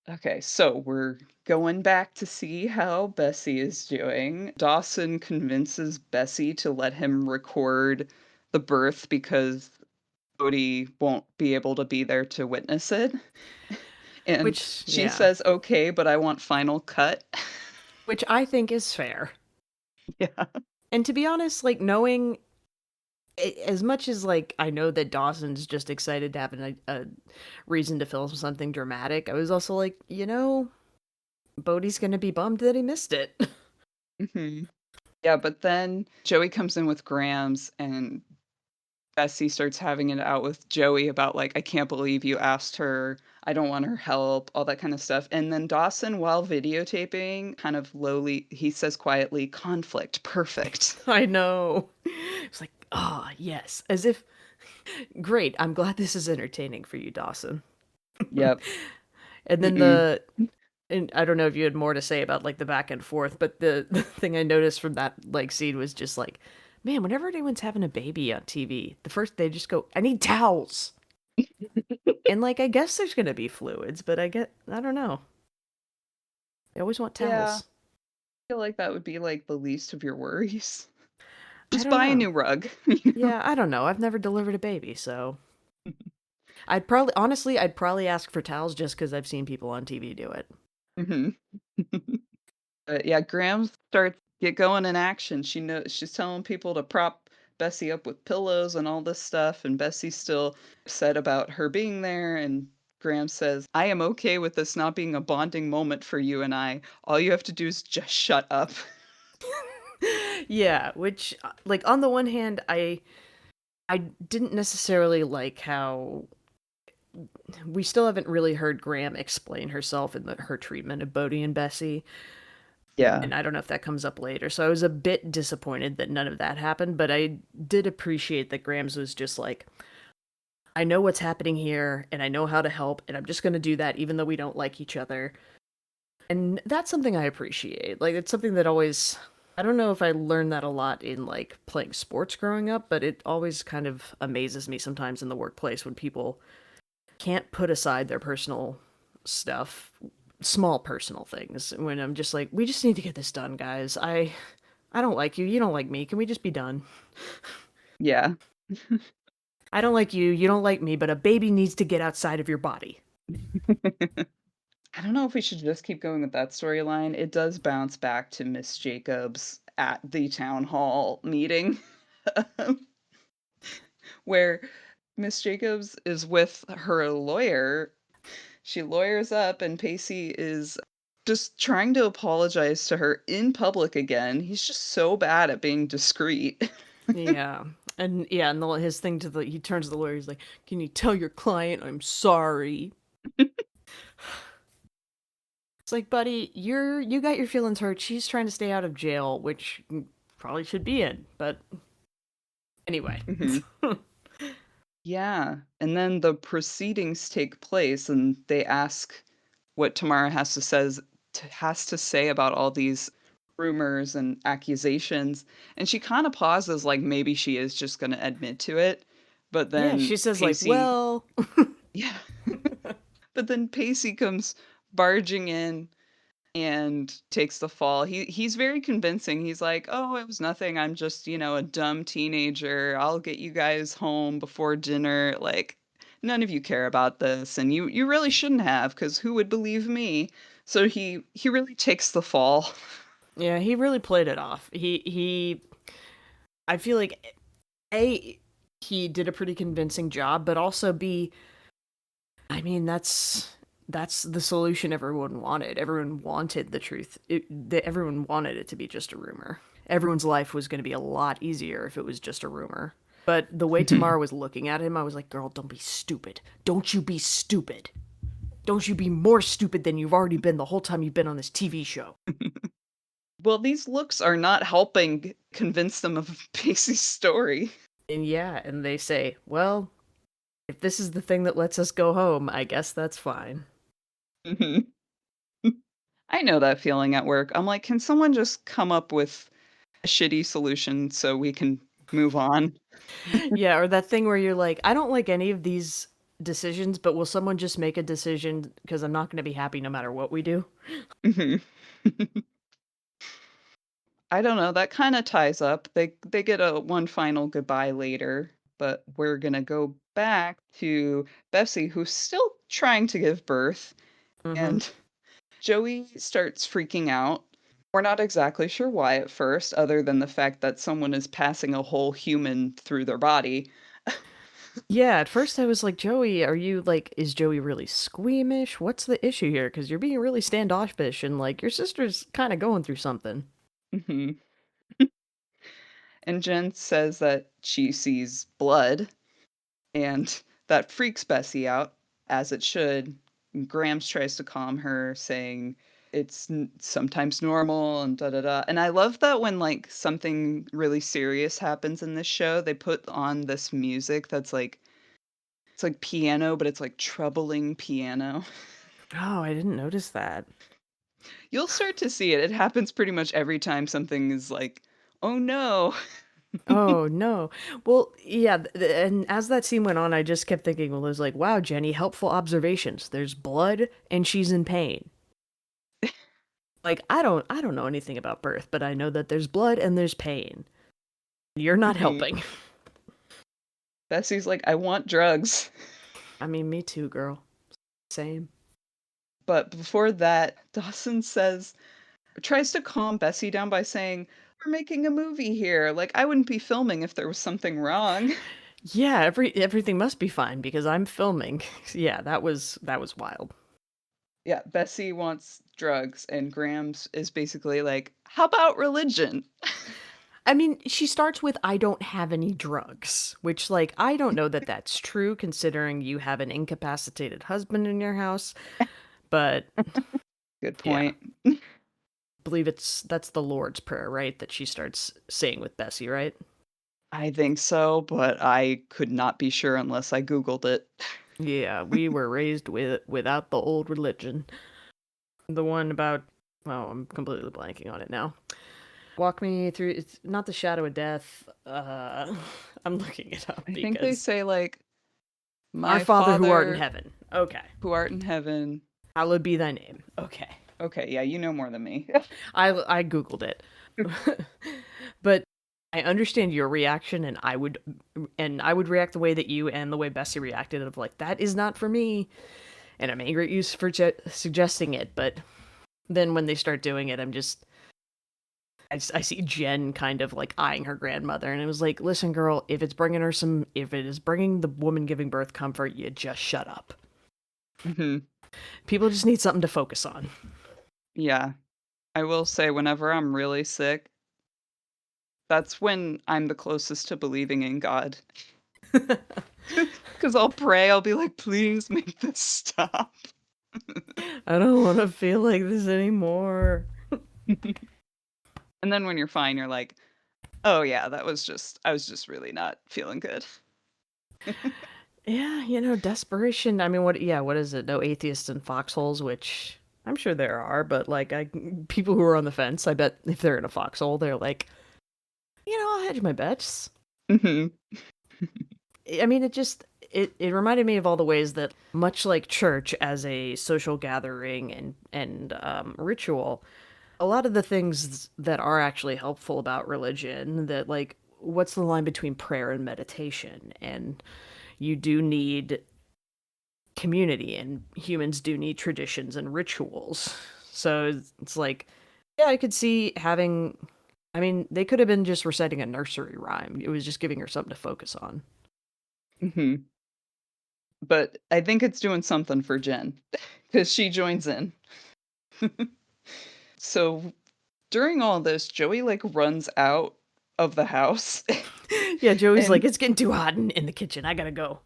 Okay, so we're going back to see how Bessie is doing. Dawson convinces Bessie to let him record the birth because Cody won't be able to be there to witness it. And which, she yeah, says, "Okay, but I want final cut." which I think is fair. Yeah. And to be honest, like knowing as much as like I know that Dawson's just excited to have a reason to film something dramatic, I was also like, Bodhi's gonna be bummed that he missed it. Mhm. Yeah, but then Joey comes in with Grams, and Bessie starts having it out with Joey about, like, "I can't believe you asked her. I don't want her help," all that kinda stuff, and then Dawson, while videotaping, kind of lowly he says quietly, "Conflict, perfect." I know. It's like, ah, yes. As if, great, I'm glad this is entertaining for you, Dawson. Yep. And then Mm-mm. and I don't know if you had more to say about like the back and forth, but the thing I noticed from that like scene was just like, man, whenever anyone's having a baby on TV, the first they just go, I need towels. And like I guess there's gonna be fluids, but I don't know. They always want Yeah, towels. I feel like that would be, like, the least of your worries. I Just don't buy a know. new rug, you know? Yeah, I don't know. I've never delivered a baby, so I'd probably ask for towels just because I've seen people on TV do it. Mhm. But yeah, Graham starts get going in action. She's telling people to prop Bessie up with pillows and all this stuff, and Bessie's still upset about her being there. And Graham says, "I am okay with this not being a bonding moment for you and I. All you have to do is just shut up." Yeah, which like on the one hand, I didn't necessarily like how we still haven't really heard Graham explain herself and her treatment of Bodhi and Bessie. Yeah, And I don't know if that comes up later. So I was a bit disappointed that none of that happened, but I did appreciate that Graham's was just like, I know what's happening here and I know how to help, and I'm just going to do that even though we don't like each other. And that's something I appreciate. Like, it's something that always. I don't know if I learned that a lot in like playing sports growing up, but it always kind of amazes me sometimes in the workplace when people can't put aside their personal stuff, small personal things, when I'm just like, we just need to get this done, guys. I don't like you, you don't like me. Can we just be done? yeah. I don't like you, you don't like me, but a baby needs to get outside of your body. I don't know if we should just keep going with that storyline. It does bounce back to Miss Jacobs at the town hall meeting. Where Miss Jacobs is with her lawyer. She lawyers up, and Pacey is just trying to apologize to her in public again. He's just so bad at being discreet. Yeah. And yeah, and his thing to he turns to the lawyer, he's like, can you tell your client I'm sorry? It's like, buddy, you got your feelings hurt. She's trying to stay out of jail, which probably should be in. But anyway. Mhm. Yeah, and then the proceedings take place, and they ask what Tamara has to say about all these rumors and accusations, and she kinda pauses like maybe she is just gonna admit to it, but Yeah, then she says like, Pacey well, yeah. But then Pacey comes barging in and takes the fall. He's very convincing. He's like, "Oh, it was nothing. I'm just, a dumb teenager. I'll get you guys home before dinner. Like, none of you care about this, and you really shouldn't have, because who would believe me?" So he really takes the fall. yeah, he really played it off. I feel like A, he did a pretty convincing job, but also B, I mean, that's the solution everyone wanted. Everyone wanted the truth. Everyone wanted it to be just a rumor. Everyone's life was going to be a lot easier if it was just a rumor. But the way Tamara was looking at him, I was like, girl, don't be stupid. Don't you be stupid. Don't you be more stupid than you've already been the whole time you've been on this TV show. Well, these looks are not helping convince them of Pacey's story. And yeah, and they say, well, if this is the thing that lets us go home, I guess that's fine. Mhm. I know that feeling at work. I'm like, "Can someone just come up with a shitty solution so we can move on?" Yeah, or that thing where you're like, I don't like any of these decisions, but will someone just make a decision because I'm not going to be happy no matter what we do? Mhm. I don't know, that kinda ties up. They get a one final goodbye later, but we're gonna go back to Bessie, who's still trying to give birth, Mm-hmm. and Joey starts freaking out. We're not exactly sure why at first, other than the fact that someone is passing a whole human through their body. Yeah, at first I was like, Joey, are you like, is Joey really squeamish? What's the issue here? Because you're being really standoffish and like your sister's kind of going through something. Mhm. And Jen says that she sees blood, and that freaks Bessie out, as it should. Grams tries to calm her, saying it's sometimes normal and da da da. And I love that when like something really serious happens in this show, they put on this music that's like it's like piano, but it's like troubling piano. Oh, I didn't notice that. You'll start to see it. It happens pretty much every time something is like, oh no. Oh no. Well, yeah, and as that scene went on, I just kept thinking, well, there's like, wow, Jenny, helpful observations. There's blood and she's in pain. Like, I don't know anything about birth, but I know that there's blood and there's pain. You're not helping. Bessie's like, I want drugs. I mean, me too, girl. Same. But before that, Dawson says, tries to calm Bessie down by saying, we're making a movie here. Like, I wouldn't be filming if there was something wrong. Yeah, everything must be fine because I'm filming. Yeah, that was wild. Yeah, Bessie wants drugs, and Grams is basically like, how about religion? I mean, she starts with I don't have any drugs, which like I don't know that that's true considering you have an incapacitated husband in your house, but Good yeah. point. Believe that's the Lord's Prayer, right? That she starts saying with Bessie, right? I think so, but I could not be sure unless I Googled it. Yeah, we were raised without the old religion. The one about oh, I'm completely blanking on it now. Walk me through. It's not the shadow of death. I'm looking it up I think they because say, like, our my Father who art in father heaven. Okay, who art in heaven. hallowed be thy name. Okay, Okay, yeah, you know more than me. I googled it, but I understand your reaction, and I would react the way that you and the way Bessie reacted of like that is not for me, and I'm angry at you for suggesting it. But then when they start doing it, I see Jen kind of like eyeing her grandmother, and it was like, listen, girl, if it is bringing the woman giving birth comfort, you just shut up. Mhm. People just need something to focus on. Yeah. I will say whenever I'm really sick, that's when I'm the closest to believing in God. Because I'll pray, I'll be like, please make this stop. I don't want to feel like this anymore. And then when you're fine, you're like, oh yeah, I was just really not feeling good. Yeah, desperation. I mean, what is it? No atheists in foxholes, which I'm sure there are, but like, people who are on the fence, I bet if they're in a foxhole, they're like, I'll hedge my bets. Mhm. I mean, it reminded me of all the ways that, much like church as a social gathering and ritual, a lot of the things that are actually helpful about religion, that like, what's the line between prayer and meditation? And you do need community, and humans do need traditions and rituals. So it's like, yeah, I could see having. I mean, they could have been just reciting a nursery rhyme. It was just giving her something to focus on. Mhm. But I think it's doing something for Jen because she joins in. So during all this, Joey like runs out of the house Yeah, Joey's like, and it's getting too hot in the kitchen. I gotta go.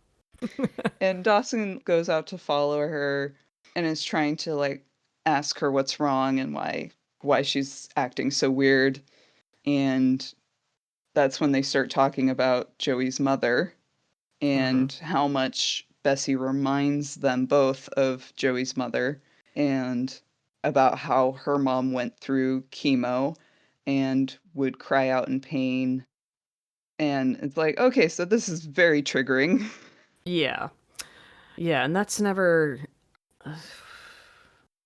and Dawson goes out to follow her and is trying to like ask her what's wrong and why she's acting so weird. And that's when they start talking about Joey's mother Mm-hmm. and how much Bessie reminds them both of Joey's mother and about how her mom went through chemo and would cry out in pain. And it's like, okay, so this is very triggering. Yeah, yeah, and that's never.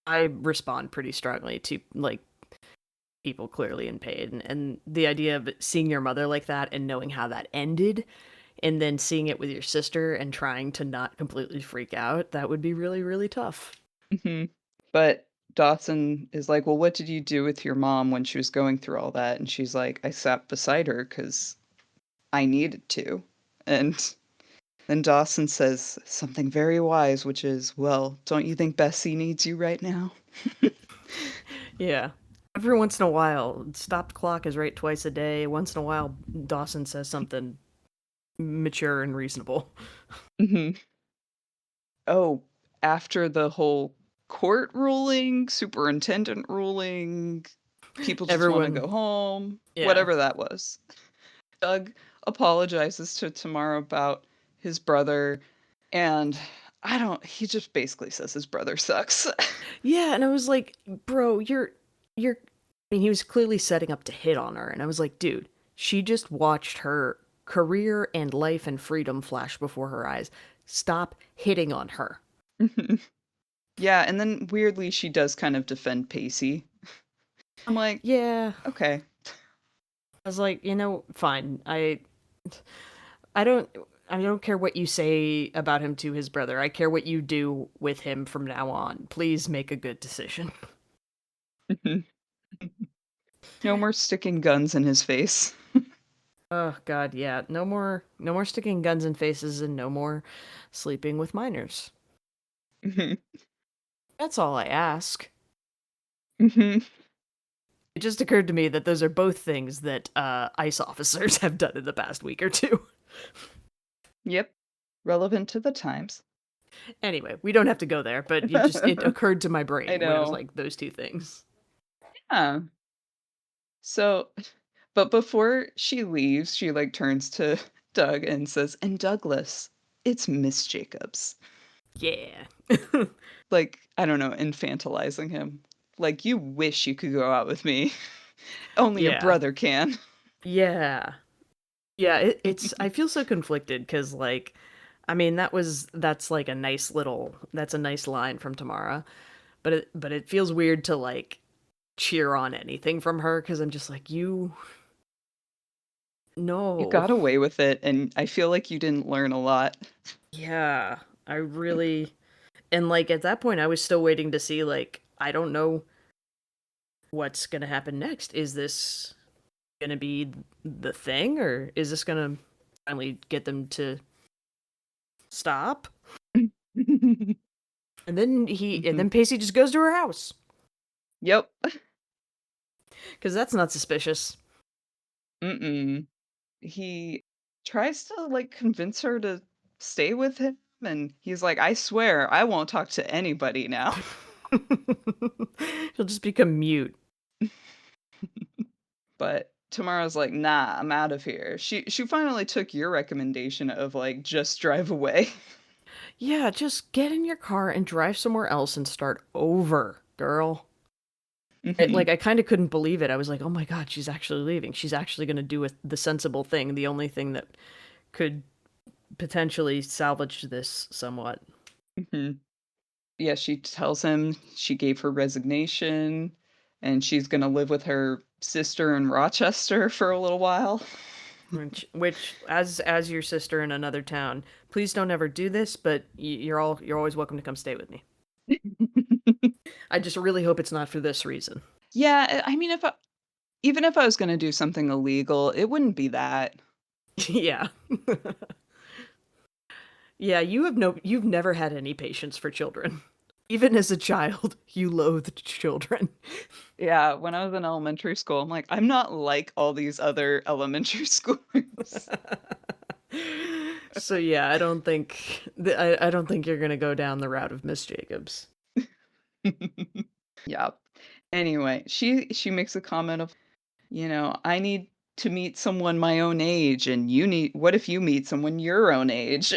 I respond pretty strongly to like people clearly in pain, and the idea of seeing your mother like that and knowing how that ended, and then seeing it with your sister and trying to not completely freak out, that would be really, really tough. Mhm. But Dawson is like, well, what did you do with your mom when she was going through all that? And she's like, I sat beside her because I needed to. And then Dawson says something very wise, which is, well, don't you think Bessie needs you right now? Yeah. Every once in a while, stopped clock is right twice a day. Once in a while, Dawson says something mature and reasonable. Mhm. Oh, after the whole court ruling, superintendent ruling, people just wanna Everyone, go home, yeah. whatever that was. Doug apologizes to Tamara about his brother, and I don't he just basically says his brother sucks. Yeah, and I was like, bro, you're I mean, he was clearly setting up to hit on her, and I was like, dude, she just watched her career and life and freedom flash before her eyes. Stop hitting on her. Yeah, and then weirdly, she does kind of defend Pacey. I'm like, Yeah. "Okay." I was like, fine. I don't I don't care what you say about him to his brother. I care what you do with him from now on. Please make a good decision. No more sticking guns in his face. Oh god, yeah. No more sticking guns in faces and no more sleeping with minors. Mhm. That's all I ask. Mhm. It just occurred to me that those are both things that ICE officers have done in the past week or two. Yep. Relevant to the times. Anyway, we don't have to go there, but it occurred to my I brain when I was know. like those two things. Yeah. So, but before she leaves, she, like, turns to Doug and says, "And Douglas, it's Miss Jacobs." Yeah. Like, I don't know, infantilizing him. Like, "You wish you could go out with me. Only a Yeah. brother can." Yeah. Yeah, it's I feel so conflicted cuz like I mean that's like that's a nice line from Tamara, but it feels weird to like cheer on anything from her cuz I'm just like you You no. got away with it, and I feel like you didn't learn a lot. Yeah. I really and like at that point I was still waiting to see like I don't know what's going to happen next. Is this going to be the thing or is this going to finally get them to stop? And then Mhm. Pacey just goes to her house Yep. because that's not suspicious. Mm-mm. He tries to, like, convince her to stay with him, and he's like, "I swear, I won't talk to anybody now." She'll just become mute. But Tamara's like, "Nah, I'm out of here." She finally took your recommendation of, like, just drive away. Yeah, just get in your car and drive somewhere else and start over, girl. Mhm. I kind of couldn't believe it. I was like, oh my god, she's actually leaving. She's actually going to do the sensible thing, the only thing that could potentially salvage this somewhat. Mhm. Yeah, she tells him she gave her resignation, and she's gonna live with her sister in Rochester for a little while. Which, as your sister in another town, please don't ever do this. But you're always welcome to come stay with me. I just really hope it's not for this reason. Yeah, I mean, if I even if I was gonna do something illegal, it wouldn't be that. Yeah, yeah. You've never had any patience for children. Even as a child, you loathed children. Yeah, when I was in elementary school, I'm like, "I'm not like all these other elementary schoolers." So yeah, I don't think you're gonna go down the route of Miss Jacobs. Yeah. Anyway, she makes a comment of, "I need to meet someone my own age, and what if you meet someone your own age?"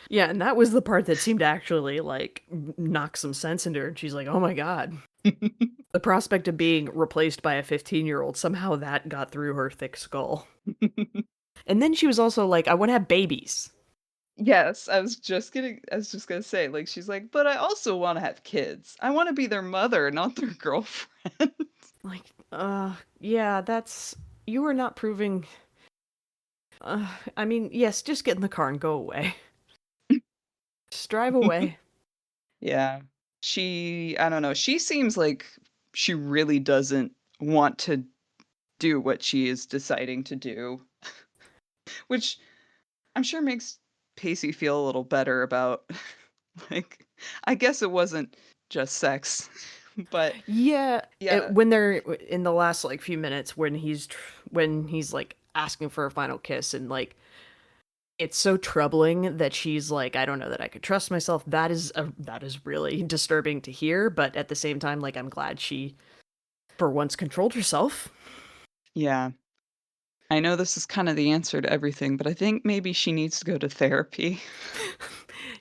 Yeah, and that was the part that seemed to actually like knock some sense into her. And she's like, "Oh my god." The prospect of being replaced by a 15-year-old, somehow that got through her thick skull. And then she was also like, I want to have babies. Yes, I was just gonna say, like, she's like, "But I also wanna have kids. I wanna be their mother, not their girlfriend." Like, yeah, you are not proving. I mean, yes, just get in the car and go away. Just drive away. Yeah. I don't know, she seems like she really doesn't want to do what she is deciding to do, which I'm sure makes Pacey feel a little better about, like, I guess it wasn't just sex. But Yeah, yeah, when they're in the last like few minutes when he's like asking for a final kiss and like it's so troubling that she's like, I don't know that I could trust myself. That is really disturbing to hear, but at the same time, like I'm glad she for once controlled herself. yeah. I know this is kind of the answer to everything, but I think maybe she needs to go to therapy.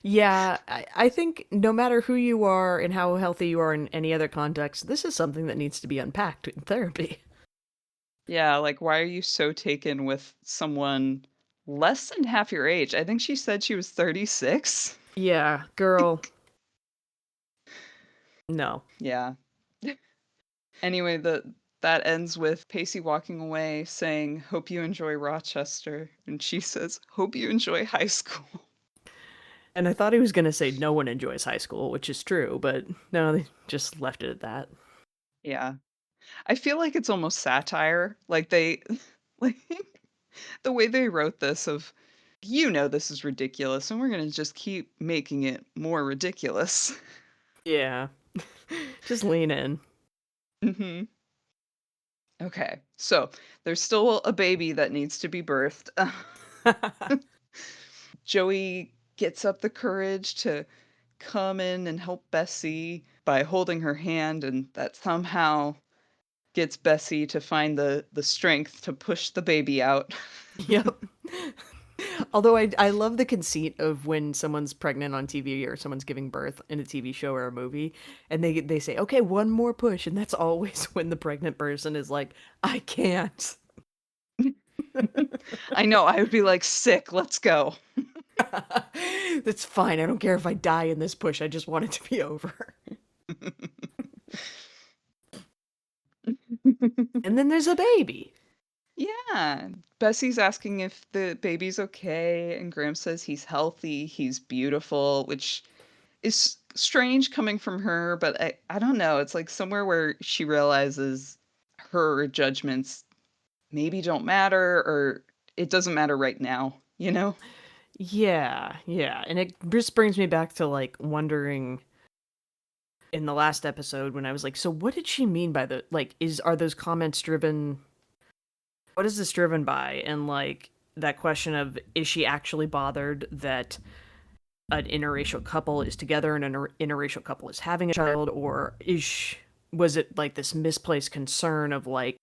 Yeah, I think no matter who you are and how healthy you are in any other context, this is something that needs to be unpacked in therapy. Yeah, like, why are you so taken with someone less than half your age? I think she said she was 36. Yeah, girl, no. Yeah. Anyway, that ends with Pacey walking away saying, "Hope you enjoy Rochester." And she says, "Hope you enjoy high school." And I thought he was going to say no one enjoys high school, which is true, but no, they just left it at that. Yeah. I feel like it's almost satire. Like they like the way they wrote this of this is ridiculous and we're going to just keep making it more ridiculous. Yeah, just lean in. Mhm. Okay. So, there's still a baby that needs to be birthed. Joey gets up the courage to come in and help Bessie by holding her hand, and that somehow gets Bessie to find the strength to push the baby out. Yep. Although I love the conceit of when someone's pregnant on TV or someone's giving birth in a TV show or a movie, and they say, "Okay, one more push," and that's always when the pregnant person is like, "I can't." I know, I would be like, "Sick, let's go." That's fine. I don't care if I die in this push. I just want it to be over. And then there's a baby. Yeah. Bessie's asking if the baby's okay, and Graham says he's healthy, he's beautiful, which is strange coming from her, but I don't know. It's like somewhere where she realizes her judgments maybe don't matter or it doesn't matter right now, you know? Yeah, yeah. And it just brings me back to like wondering in the last episode when I was like, so what did she mean by the like is are those comments driven what is this driven by? And like that question of is she actually bothered that an interracial couple is together and an interracial couple is having a child, or was it like this misplaced concern of like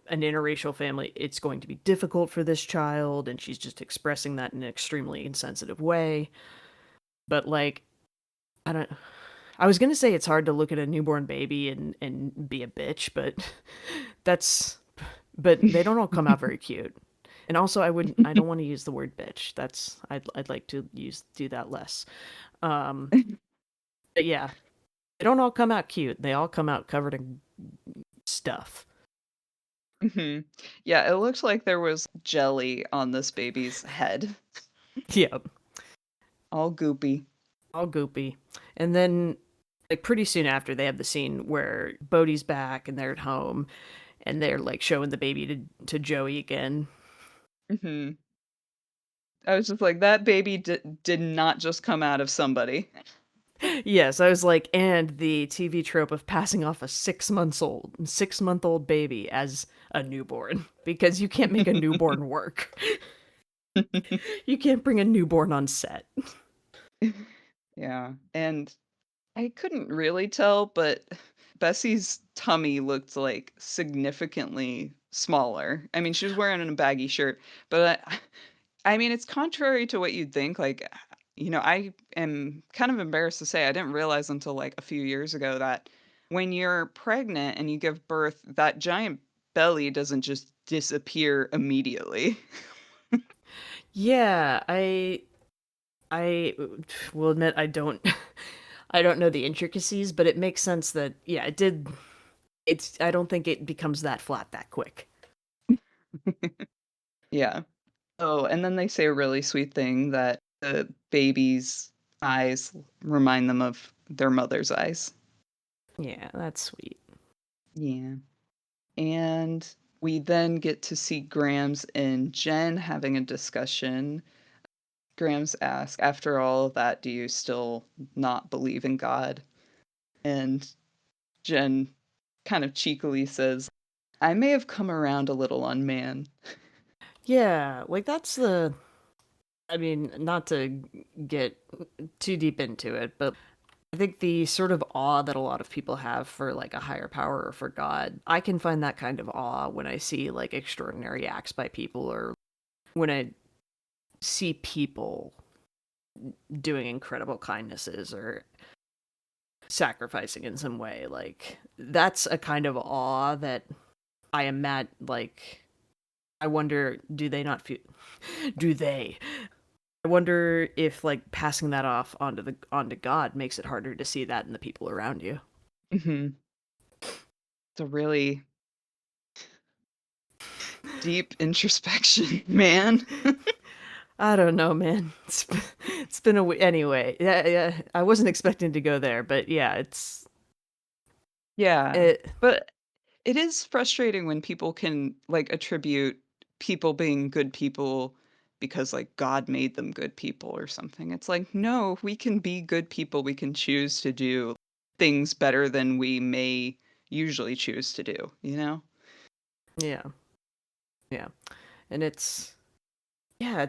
an interracial family, it's going to be difficult for this child, and she's just expressing that in an extremely insensitive way. But like, I don't. I was gonna say it's hard to look at a newborn baby and be a bitch, but that's. But they don't all come out very cute. And also, I don't want to use the word bitch. I'd like to do that less. Um, but yeah, they don't all come out cute. They all come out covered in stuff. Mhm. Yeah, it looked like there was jelly on this baby's head, Yep, all goopy. all goopy. And then, like pretty soon after, they have the scene where Bodhi's back and they're at home, and they're like showing the baby to Joey again. Mhm. I was just like, that baby did not just come out of somebody. Yes, I was like, and the TV trope of passing off a 6 month old baby as a newborn because you can't make a newborn work. You can't bring a newborn on set. Yeah, and I couldn't really tell, but Bessie's tummy looked, like, significantly smaller. I mean, she was wearing a baggy shirt, but I mean, it's contrary to what you'd think, like, I am kind of embarrassed to say I didn't realize until, like, a few years ago that when you're pregnant and you give birth, that giant belly doesn't just disappear immediately. Yeah, I will admit I don't I don't know the intricacies, but it makes sense that yeah, it did it's I don't think it becomes that flat that quick. Yeah. Oh, and then they say a really sweet thing that the baby's eyes remind them of their mother's eyes. Yeah, that's sweet. Yeah. And we then get to see Grams and Jen having a discussion. Grams asks, after all of that, do you still not believe in God? And Jen kind of cheekily says, I may have come around a little on man. Yeah, like that's the. I mean, not to get too deep into it, but I think the sort of awe that a lot of people have for like a higher power or for God, I can find that kind of awe when I see like extraordinary acts by people or when I see people doing incredible kindnesses or sacrificing in some way. Like that's a kind of awe that I am at. Like I wonder, do they not feel? Do they? I wonder if like passing that off onto God makes it harder to see that in the people around you. Hmm. It's a really deep introspection, man. I don't know, man. It's been anyway. Yeah, yeah. I wasn't expecting to go there, but yeah, Yeah. it. But it is frustrating when people can, like, attribute people being good people because, like, God made them good people or something. It's like, no, we can be good people. We can choose to do things better than we may usually choose to do, you know? Yeah, yeah, and it's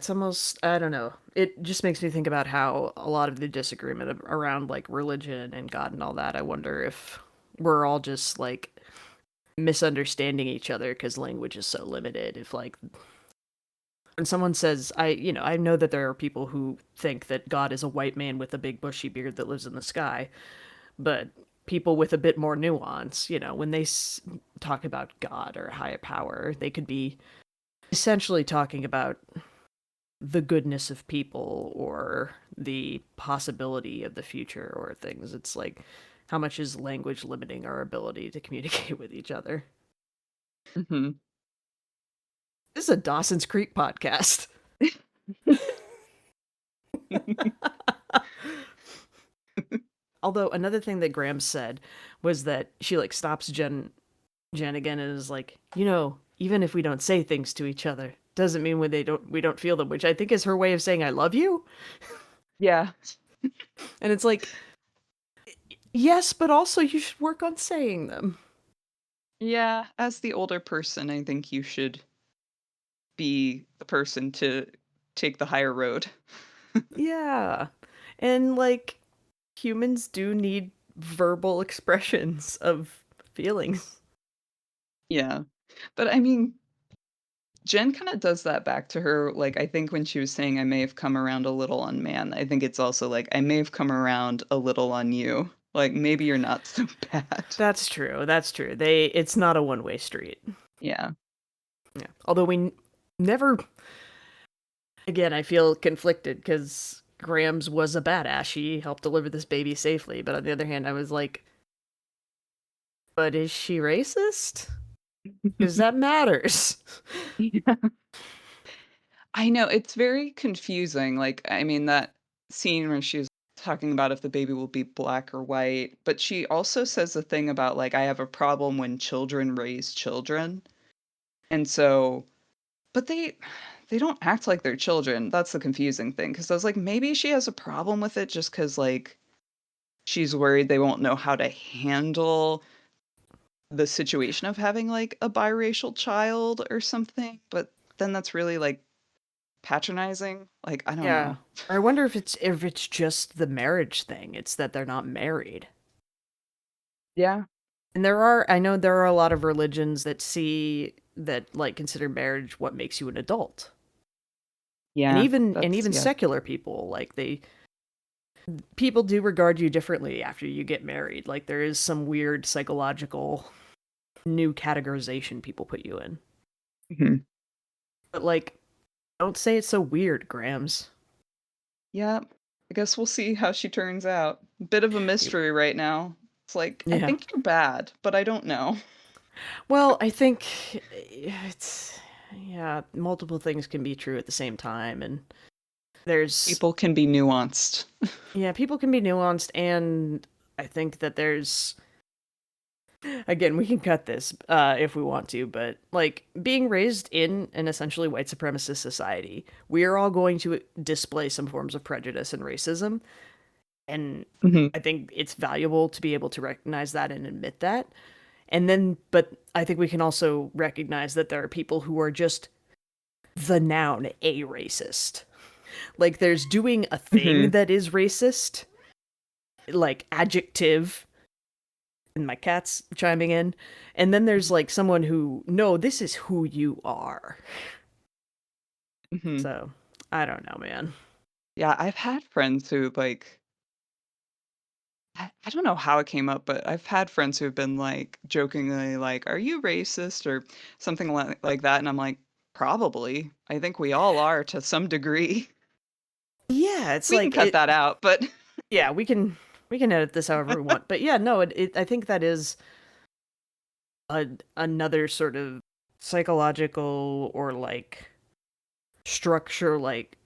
almost I don't know. It just makes me think about how a lot of the disagreement around like religion and God and all that. I wonder if we're all just like misunderstanding each other because language is so limited. If like when someone says I know that there are people who think that God is a white man with a big bushy beard that lives in the sky, but people with a bit more nuance, when they talk about God or a higher power, they could be essentially talking about the goodness of people or the possibility of the future or things. It's like how much is language limiting our ability to communicate with each other? Mhm. This is a Dawson's Creek podcast. Although another thing that Graham said was that she like stops Jen again and is like, even if we don't say things to each other, doesn't mean we don't feel them, which I think is her way of saying I love you. Yeah. And it's like, yes, but also you should work on saying them. Yeah, as the older person, I think you should be the person to take the higher road. Yeah. And like humans do need verbal expressions of feelings. Yeah. But I mean, Jen kinda does that back to her, like, I think when she was saying, "I may have come around a little on man," I think it's also like, "I may have come around a little on you." Like, maybe you're not so bad. That's true. That's true. It's not a one-way street. Yeah. Yeah. Although never again, I feel conflicted because Grams was a badass. She helped deliver this baby safely. But on the other hand, I was like, but is she racist? Because that matters. Yeah. I know, it's very confusing, like, I mean, that scene where she was talking about if the baby will be black or white, but she also says the thing about, like, "I have a problem when children raise children," and so but they don't act like they're children, that's the confusing thing. Because I was like, maybe she has a problem with it just because like, she's worried they won't know how to handle the situation of having, like, a biracial child or something, but then that's really, like, patronizing, like, I don't Yeah. know. I wonder if it's just the marriage thing. It's that they're not married. Yeah. And I know there are a lot of religions that like consider marriage what makes you an adult. And Yeah, that's even yeah. secular people, like people do regard you differently after you get married. Like there is some weird psychological new categorization people put you in. Mhm. But like don't say it's so weird, Grams. Yep. I guess we'll see how she turns out. Bit of a mystery right now. It's like, I Yeah. think you're bad, but I don't know. Well, I think it's yeah, multiple things can be true at the same time and there's People can be nuanced. yeah, people can be nuanced and I think that there's again, we can cut this if we want to, but like being raised in an essentially white supremacist society, we are all going to display some forms of prejudice and racism. And Mhm. I think it's valuable to be able to recognize that and admit that. And then, but I think we can also recognize that there are people who are just the noun a racist. Like there's doing a thing Mhm. that is racist, like adjective, and my cat's chiming in. And then there's like someone who, no, this is who you are. Mhm. So I don't know, man. Yeah, I've had friends who, like I don't know how it came up, but I've had friends who've been, like, jokingly like, "Are you racist?" or something like that, and I'm like, "Probably. I think we all are to some degree." Yeah, it's We can like cut it. that out, but Yeah, we can edit this however we want. But yeah, no, I think that is another sort of psychological or like structure, like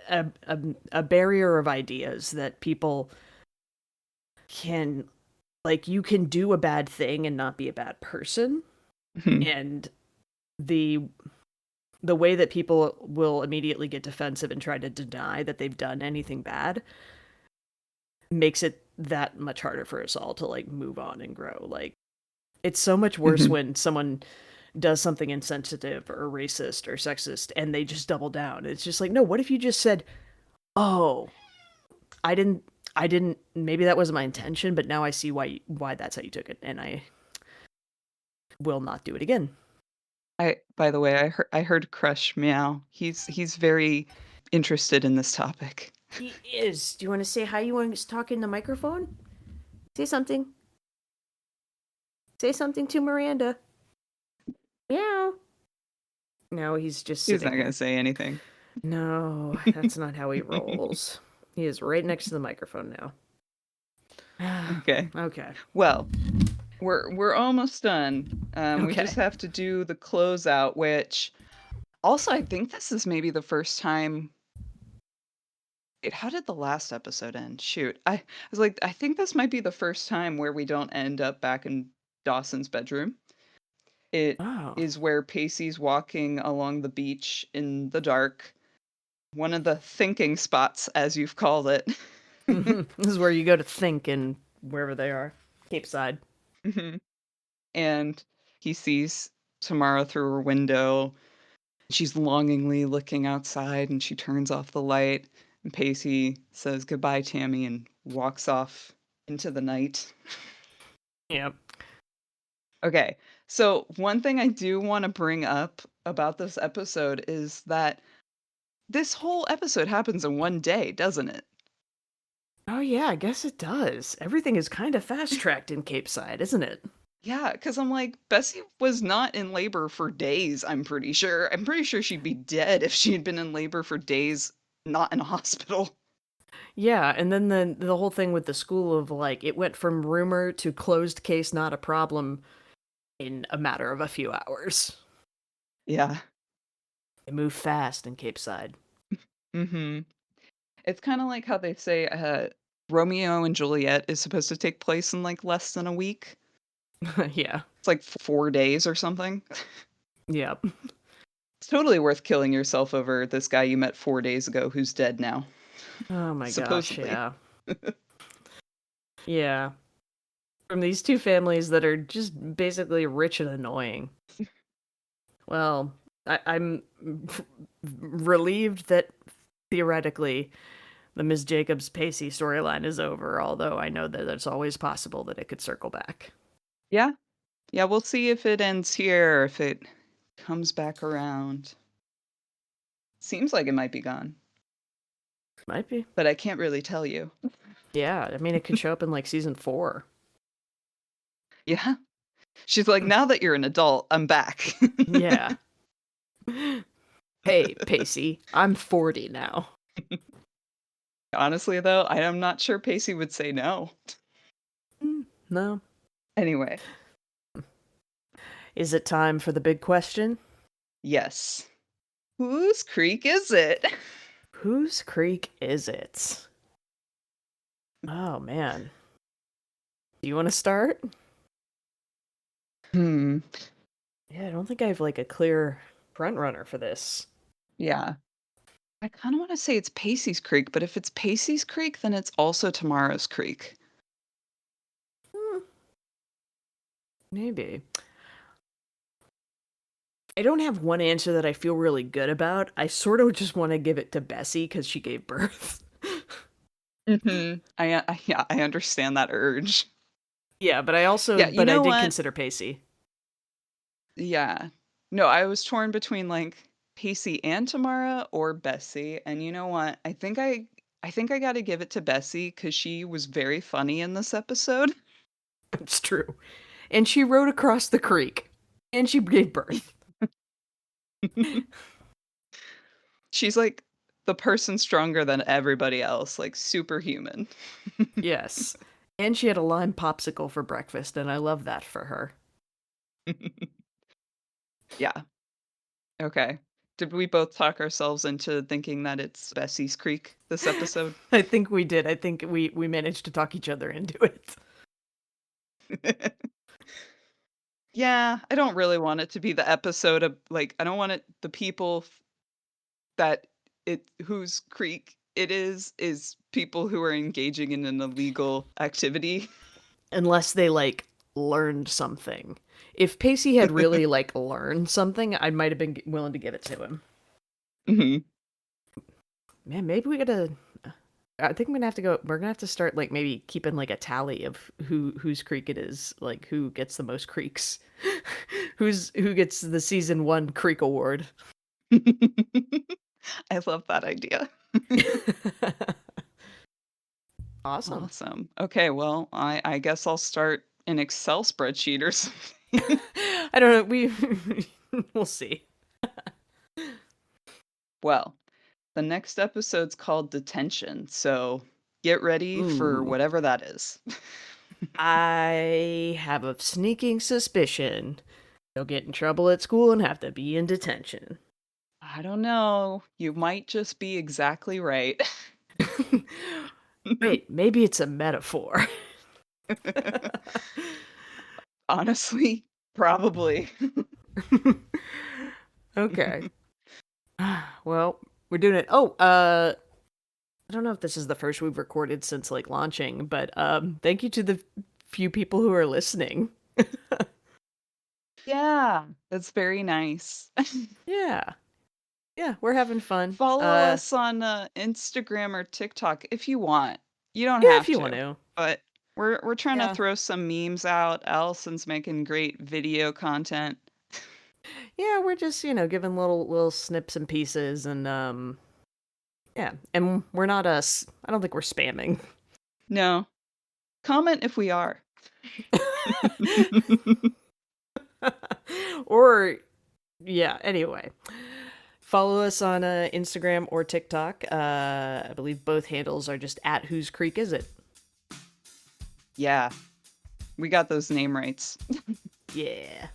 a barrier of ideas that people can, like, you can do a bad thing and not be a bad person. Mhm. And the the way that people will immediately get defensive and try to deny that they've done anything bad makes it that much harder for us all to like move on and grow. Like it's so much worse Mhm. when someone does something insensitive or racist or sexist and they just double down. It's just like, no, what if you just said, "Oh, I didn't maybe that wasn't my intention, but now I see why that's how you took it and I will not do it again." By the way, I heard Crush meow. He's very interested in this topic. He is. Do you want to say hi? You want to talk in the microphone? Say something. Say something to Miranda. Meow. No, he's just He's not sitting gonna there. say anything. No, that's not how he rolls. He is right next to the microphone now. Okay. Okay. Well, we're almost done. We just Okay. have to do the closeout, which also I think this is maybe the first time. Wait, how did the last episode end? Shoot, I was like, I think this might be the first time where we don't end up back in Dawson's bedroom. It Oh. is where Pacey's walking along the beach in the dark, one of the thinking spots, as you've called it. This is where you go to think and wherever they are. Cape Side. Mhm. And he sees Tamara through her window. She's longingly looking outside and she turns off the light. And Pacey says goodbye, Tammy, and walks off into the night. Yep. Okay, so one thing I do want to bring up about this episode is that this whole episode happens in one day, doesn't it? Oh yeah, I guess it does. Everything is kind of fast tracked in Cape Side, isn't it? Yeah, because I'm like, Bessie was not in labor for days, I'm pretty sure. I'm pretty sure she'd be dead if she had been in labor for days, not in a hospital. Yeah, and then the whole thing with the school of like it went from rumor to closed case not a problem in a matter of a few hours. Yeah. They move fast in Cape Side. Mm-hmm. It's kind of like how they say Romeo and Juliet is supposed to take place in like less than a week. Yeah. It's like 4 days or something. Yep. It's totally worth killing yourself over this guy you met 4 days ago who's dead now, Oh my gosh, supposedly. yeah. Yeah. From these two families that are just basically rich and annoying. Well, I'm relieved that theoretically the Ms. Jacobs Pacey storyline is over, although I know that it's always possible that it could circle back. Yeah. Yeah, we'll see if it ends here, if it comes back around. Seems like it might be gone, Might be. but I can't really tell you. Yeah, I mean, it could show up in like season 4. Yeah. She's like, now that you're an adult, I'm back. Yeah. Hey, Pacey, I'm 40 now. Honestly, though, I am not sure Pacey would say no. No. Anyway, Is it time for the big question? yes. Whose creek is it? Whose creek is it? Oh, man. Do you want to start? Hmm. Yeah, I don't think I have like a clear front runner for this. Yeah. I kind of want to say it's Pacey's Creek, but if it's Pacey's Creek, then it's also Tomorrow's Creek. Hmm, maybe. I don't have one answer that I feel really good about. I sort of just want to give it to Bessie because she gave birth. Yeah, I understand that urge. Yeah, but Yeah, you but I know did what? consider Pacey. Yeah. No, I was torn between like Pacey and Tamara or Bessie, and you know what? I think I got to give it to Bessie cuz she was very funny in this episode. It's true. And she rode across the creek. And she gave birth. She's like the person stronger than everybody else, like superhuman. Yes. And she had a lime popsicle for breakfast, and I love that for her. Yeah. Okay. Did we both talk ourselves into thinking that it's Bessie's Creek this episode? I think we did. I think we managed to talk each other into it. Yeah, I don't really want it to be the episode of like I don't want it the people that it whose creek it is people who are engaging in an illegal activity. Unless they, like, learned something. If Pacey had really, like, learned something, I might have been willing to give it to him. Mhm. Man, maybe we gotta. I think I'm gonna have to go. We're gonna have to start like maybe keeping like a tally of whose creek it is, like who gets the most creeks, who gets the season 1 creek award. I love that idea. Awesome. Awesome. Okay, well, I guess I'll start an Excel spreadsheet or something. I don't know. We we'll see. Well, the next episode's called Detention, so get ready for Ooh, whatever that is. I have a sneaking suspicion you'll get in trouble at school and have to be in detention. I don't know. You might just be exactly right. Wait, maybe it's a metaphor. Honestly, probably. Okay. Well, we're doing it. Oh, I don't know if this is the first we've recorded since like launching, but thank you to the few people who are listening. Yeah, that's very nice. Yeah. Yeah, we're having fun. Follow us on Instagram or TikTok if you want. You don't Yeah, if have you want to, to. but we're trying to Yeah. throw some memes out. Allison's making great video content. Yeah, we're just, giving little snips and pieces and yeah, and we're not us. I don't think we're spamming. No, comment if we are. Or yeah, anyway. Follow us on Instagram or TikTok. I believe both handles are just at whose creek is it? Yeah, we got those name rights. Yeah.